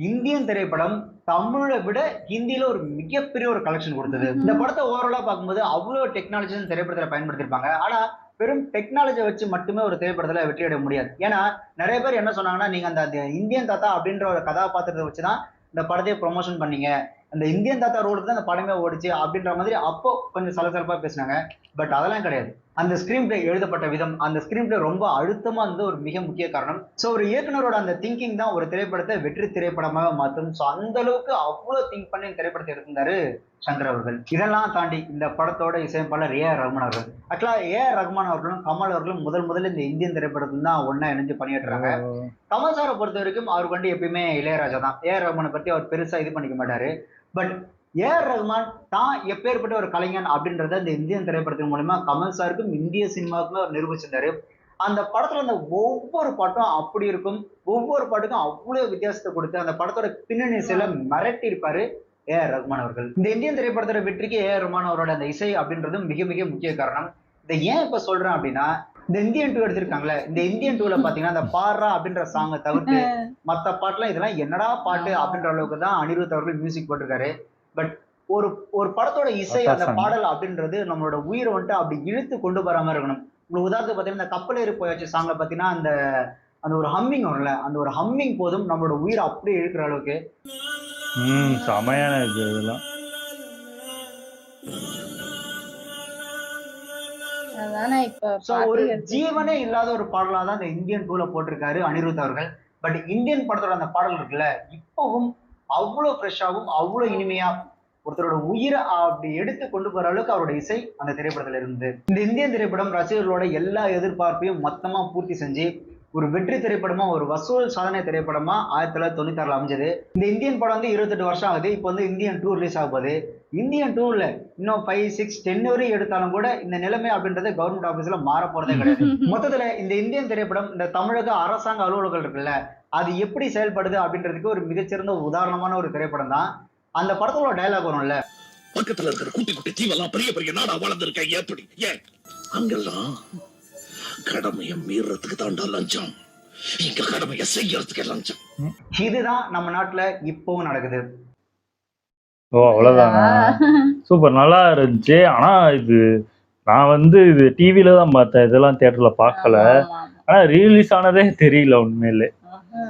இந்தியன் திரைப்படம் தமிழை விட ஹிந்தியில ஒரு மிகப்பெரிய ஒரு கலெக்ஷன் கொடுத்தது. இந்த படத்தை ஓவராலா பார்க்கும்போது அவ்வளவு டெக்னாலஜி திரைப்படத்துல பயன்படுத்திருப்பாங்க. ஆனா வெறும் டெக்னாலஜியை வச்சு மட்டுமே ஒரு திரைப்படத்துல வெற்றி அடைய முடியாது. ஏன்னா நிறைய பேர் என்ன சொன்னாங்கன்னா, நீங்க அந்த இந்தியன் தாத்தா அப்படின்ற ஒரு கதாபாத்திரத்தை வச்சுதான் இந்த படத்தையே ப்ரொமோஷன் பண்ணீங்க, அந்த இந்தியன் தாத்தா ரோலுக்கு தான் அந்த படமே ஓடிச்சு அப்படின்ற மாதிரி அப்போ கொஞ்சம் சலசலப்பா பேசினாங்க. பட் அதெல்லாம் கிடையாது. அந்த ஸ்கிரீன் பிளே எழுதப்பட்ட விதம், அந்த ஸ்கிரீன் பிளே ரொம்ப அழுத்தமா இருந்தது ஒரு மிக முக்கிய காரணம். ஸோ ஒரு இயக்குனரோட அந்த திங்கிங் தான் ஒரு திரைப்படத்தை வெற்றி திரைப்படமாக மாற்றும். ஸோ அந்த அளவுக்கு அவ்வளவு திங்க் பண்ணி திரைப்படத்தை எடுத்திருந்தாரு சங்கர் அவர்கள். இதெல்லாம் தாண்டி இந்த படத்தோட இசையமைப்பாளர் ஏஆர் ரஹ்மான் அவர்கள். ஆக்சுவலா ஏஆர் ரஹ்மான் அவர்களும் கமல் அவர்களும் முதல்ல இந்த இந்தியன் திரைப்படத்துல தான் ஒன்னா இணைஞ்சு பணியாற்றுறாங்க. கமல் சாரை பொறுத்த வரைக்கும் அவருக்கு வந்து எப்பயுமே இளையராஜா தான். ஏஆர் ரஹ்மானை பத்தி அவர் பெருசா இது பண்ணிக்க மாட்டாரு. பட் ஏஆர் ரஹ்மான் தான் எப்பேற்பட்ட ஒரு கலைஞன் அப்படின்றத இந்த இந்தியன் திரைப்படத்தின் மூலமா கமல் சாருக்கும் இந்திய சினிமாவுக்குமே அவர் நிரூபிச்சிருந்தாரு. அந்த படத்துல அந்த ஒவ்வொரு பாட்டும் அப்படி இருக்கும், ஒவ்வொரு பாட்டுக்கும் அவ்வளவு வித்தியாசத்தை கொடுத்து அந்த படத்தோட பின்னணி இசையில மிரட்டி இருப்பாரு ஏஆர் ரஹ்மான் அவர்கள். இந்த இந்தியன் திரைப்படத்தோட வெற்றிக்கு ஏஆர் ரஹ்மான் அவரோட அந்த இசை அப்படின்றதும் மிக முக்கிய காரணம். இதை ஏன் இப்ப சொல்றேன் அப்படின்னா, இந்த இந்தியன் 2 எடுத்திருக்காங்களே, இந்த இந்தியன் 2ல பாத்தீங்கன்னா அந்த பாரா அப்படின்ற சாங்கை தவிர்த்து மத்த பாட்டுலாம் இதெல்லாம் என்னடா பாட்டு அப்படின்ற அளவுக்கு தான் அனிருத் அவர்கள் மியூசிக் போட்டிருக்காரு. பட் ஒரு படத்தோட இசை, அந்த பாடல் அப்படின்றது நம்மளோட உயிரை வந்துட்டு அப்படி இழுத்து கொண்டு வராம இருக்கணும். உங்களுக்கு உதாரணத்துக்கு பாத்தீங்கன்னா இந்த கப்பலேறி போயாச்சு சாங்ல பாத்தீங்கன்னா அந்த ஒரு ஹம்மிங் வரும்ல, அந்த ஒரு ஹம்மிங் போதும் நம்மளோட உயிரை அப்படியே இழுக்கிற அளவுக்கு செமையான இது. இதெல்லாம் ஒரு ஜீவனே இல்லாத ஒரு பாடலா தான் இந்த இந்தியன் 2ல போட்டிருக்காரு அனிருத் அவர்கள். பட் இந்தியன் படத்தோட அந்த பாடல் இருக்குல்ல, இப்பவும் அவ்வளவு ஃப்ரெஷ்ஷாகவும் அவ்வளவு இனிமையா ஒருத்தரோட உயிரை அப்படி எடுத்து கொண்டு போற அளவுக்கு அவரோட இசை அந்த திரைப்படத்துல இருந்து. இந்த இந்தியன் திரைப்படம் ரசிகர்களோட எல்லா எதிர்பார்ப்பையும் மொத்தமா பூர்த்தி செஞ்சு ஒரு வெற்றி திரைப்படமா, ஒரு வசூல் சாதனை திரைப்படமா 1996ல அமைஞ்சது. இந்த இந்தியன் படம் வந்து 28 வருஷம் ஆகுது. இப்போ வந்து இந்தியன் 2 ரிலீஸ் ஆக போகுது. இந்தியன் 2ல இன்னும் 5, 6, 10 வரையும் எடுத்தாலும் கூட இந்த நிலைமை அப்படின்றது கவர்மெண்ட் ஆபீஸ்ல மாற போறதே கிடையாது. மொத்தத்துல இந்த இந்தியன் திரைப்படம் இந்த தமிழக அரசாங்க அலுவலர்கள் இருக்குல்ல, அது எப்படி செயல்படுது அப்படின்றதுக்கு ஒரு மிகச்சிறந்த உதாரணமான ஒரு திரைப்படம் தான். அந்த படத்தோட டயலாக் வரும்ல, பக்கத்துல இருக்கிற குட்டி தீவெல்லாம் பெரிய நாடா வளர்ந்துருக்க, எப்படி ஏன் அங்கெல்லாம் கடமையை மீறதுக்கு தாண்டா லஞ்சம், இங்க கடமையை செய்யறதுக்கு லஞ்சம். இதுதான் நம்ம நாட்டுல இப்பவும் நடக்குது. ஓ அவ்வளவுதானா? சூப்பர், நல்லா இருந்துச்சு. ஆனா இது நான் வந்து இது டிவில தான் பார்த்தேன், இதெல்லாம் தியேட்டர்ல பார்க்கல. ஆனா ரிலீஸ் ஆனதே தெரியல உண்மையிலே.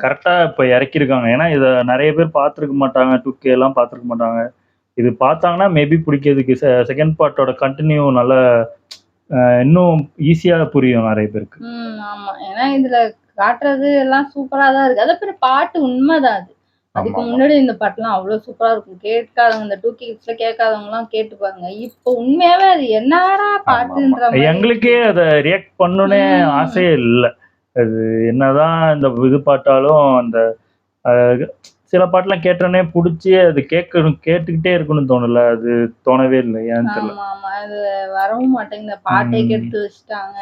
கரெக்டா இப்ப இறக்கிருக்காங்க. ஏன்னா இத நிறைய பேர் பார்த்திருக்க மாட்டாங்க, 2K எல்லாம் பார்த்திருக்க மாட்டாங்க. இது பார்த்தாங்கன்னா மேபி பிடிக்கிறதுக்கு செகண்ட் பார்ட்டோட கண்டினியூ நல்ல இன்னும் ஈஸியா புரியும் நிறைய பேருக்கு. ஆமா. ஏன்னா இதுல காட்டுறது எல்லாம் சூப்பரா தான் இருக்கு. அதே மாதிரி பாட்டு உண்மைதான் அது. அதுக்கு முன்னாடி இந்த பாட்டுலாம் அவ்வளவு சூப்பரா இருக்கும். கேட்காதவங்க, இந்த 2K கிட்ஸ்ல கேட்காதவங்க எல்லாம் கேட்டு பாருங்க. இப்போ உண்மையாவே அது என்னடா பாட்டுன்ற மாதிரி எங்களுக்கே அதை ரியாக்ட் பண்ணணும்னே ஆசையே இல்லை. அது என்னதான் இந்த இது பாட்டாலும் அந்த சில பாட்டுலாம் கேட்டோன்னே பிடிச்சி அது கேட்டுக்கிட்டே இருக்கணும்னு தோணல. அது தோணவே இல்லை, ஏன்னு தெரியல. ஆமா ஆமா. அது வரவும் மாட்டேங்குது. பாட்டை கெடுத்து வச்சுட்டாங்க.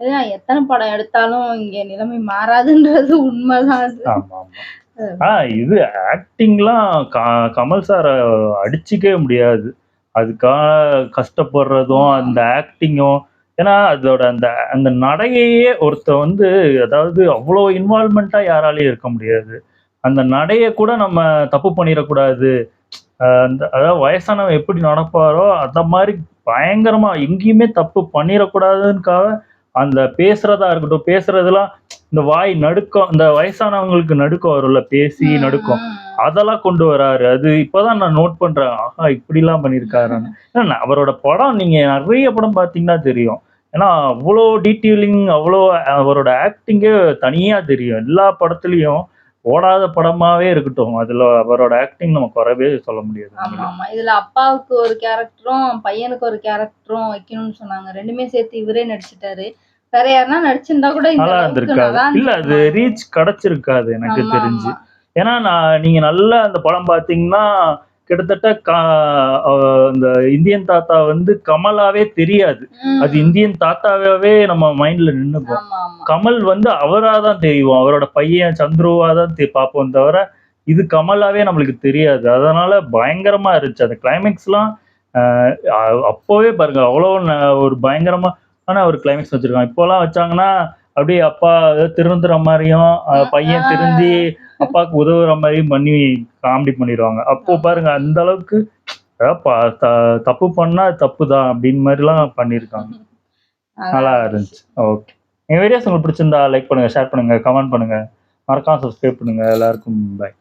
அதான் எத்தனை படம் எடுத்தாலும் இங்க நிலைமை மாறாதுன்றது உண்மைதான் அது. ஆமா ஆமா. இது ஆக்டிங்லாம் கமல் சாரை அடிச்சுக்கவே முடியாது. அதுக்காக கஷ்டப்படுறதும் அந்த ஆக்டிங்கும். ஏன்னா அதோட அந்த அந்த நடையையே ஒருத்தர் வந்து, அதாவது அவ்வளோ இன்வால்மெண்ட்டா யாராலையும் இருக்க முடியாது. அந்த நடையை கூட நம்ம தப்பு பண்ணிடக்கூடாது. அந்த அதாவது வயசானவன் எப்படி நடப்பாரோ அந்த மாதிரி பயங்கரமா எங்கேயுமே தப்பு பண்ணிடக்கூடாதுன்னுக்காக அந்த பேசுறதா இருக்கட்டும், பேசுறதுலாம் இந்த வாய் நடுக்கம், இந்த வயசானவங்களுக்கு நடுக்கம் வரும்ல, பேசி நடுக்கம், அதெல்லாம் கொண்டு வராரு. அது இப்பதான் நான் நோட் பண்றேன், ஆஹா இப்படிலாம் பண்ணியிருக்காருன்னு. ஏன்னா அவரோட படம் நீங்க நிறைய படம் பார்த்தீங்கன்னா தெரியும். ஏன்னா அவ்வளோ டீட்டெயிலிங், அவ்வளோ அவரோட ஆக்டிங்கே தனியா தெரியும். எல்லா படத்துலயும் ஓடாத படமாவே இருக்கட்டும், அதுல அவரோட ஆக்டிங் நம்ம குறவே சொல்ல முடியாது. ஆமா ஆமா. இதுல அப்பாவுக்கு ஒரு கேரக்டரும் பையனுக்கு ஒரு கேரக்டரும் வைக்கணும்னு சொன்னாங்க. ரெண்டுமே சேர்த்து இவரே நடிச்சிட்டாரு. வேற யாருன்னா நடிச்சிருந்தா கூட இந்த நல்லா அளவுக்கு இருந்திருக்காது. நல்லா இல்ல அது இருந்திருக்குமா? ரீச் கிடைச்சிருக்காது எனக்கு ஆமா தெரிஞ்சு. ஆமா. ஏன்னா நீங்க நல்லா அந்த படம் பார்த்தீங்கன்னா கிட்டத்தட்ட இந்த இந்தியன் தாத்தா வந்து கமலாவே தெரியாது. அது இந்தியன் தாத்தாவே நம்ம மைண்ட்ல நின்னுக்கும். ஆமா ஆமா. கமல் வந்து அவராதான் தெரியும், அவரோட பையன் சந்துருவா தான் பார்ப்போம் தவிர இது கமலாவே நம்மளுக்கு தெரியாது. அதனால பயங்கரமா இருந்துச்சு அந்த கிளைமேக்ஸ்லாம். அப்போவே பாருங்க அவ்வளோ ஒரு பயங்கரமா ஒரு கிளைமேக்ஸ் வச்சிருக்காங்க. இப்போலாம் வச்சாங்கன்னா அப்படியே அப்பா திருந்துற மாதிரியும் பையன் திருந்தி அப்பாவுக்கு உதவுற மாதிரியும் பண்ணி காமெடி பண்ணிடுவாங்க. அப்போ பாருங்க அந்த அளவுக்கு தப்பு பண்ணா தப்பு தான் அப்படின்னு மாதிரிலாம் பண்ணியிருக்காங்க. நல்லா இருந்துச்சு. ஓகே, என் வீடியோஸ் உங்களுக்கு பிடிச்சிருந்தா லைக் பண்ணுங்க, ஷேர் பண்ணுங்க, கமெண்ட் பண்ணுங்க, மறக்காம சப்ஸ்கிரைப் பண்ணுங்க. எல்லாருக்கும் பாய்.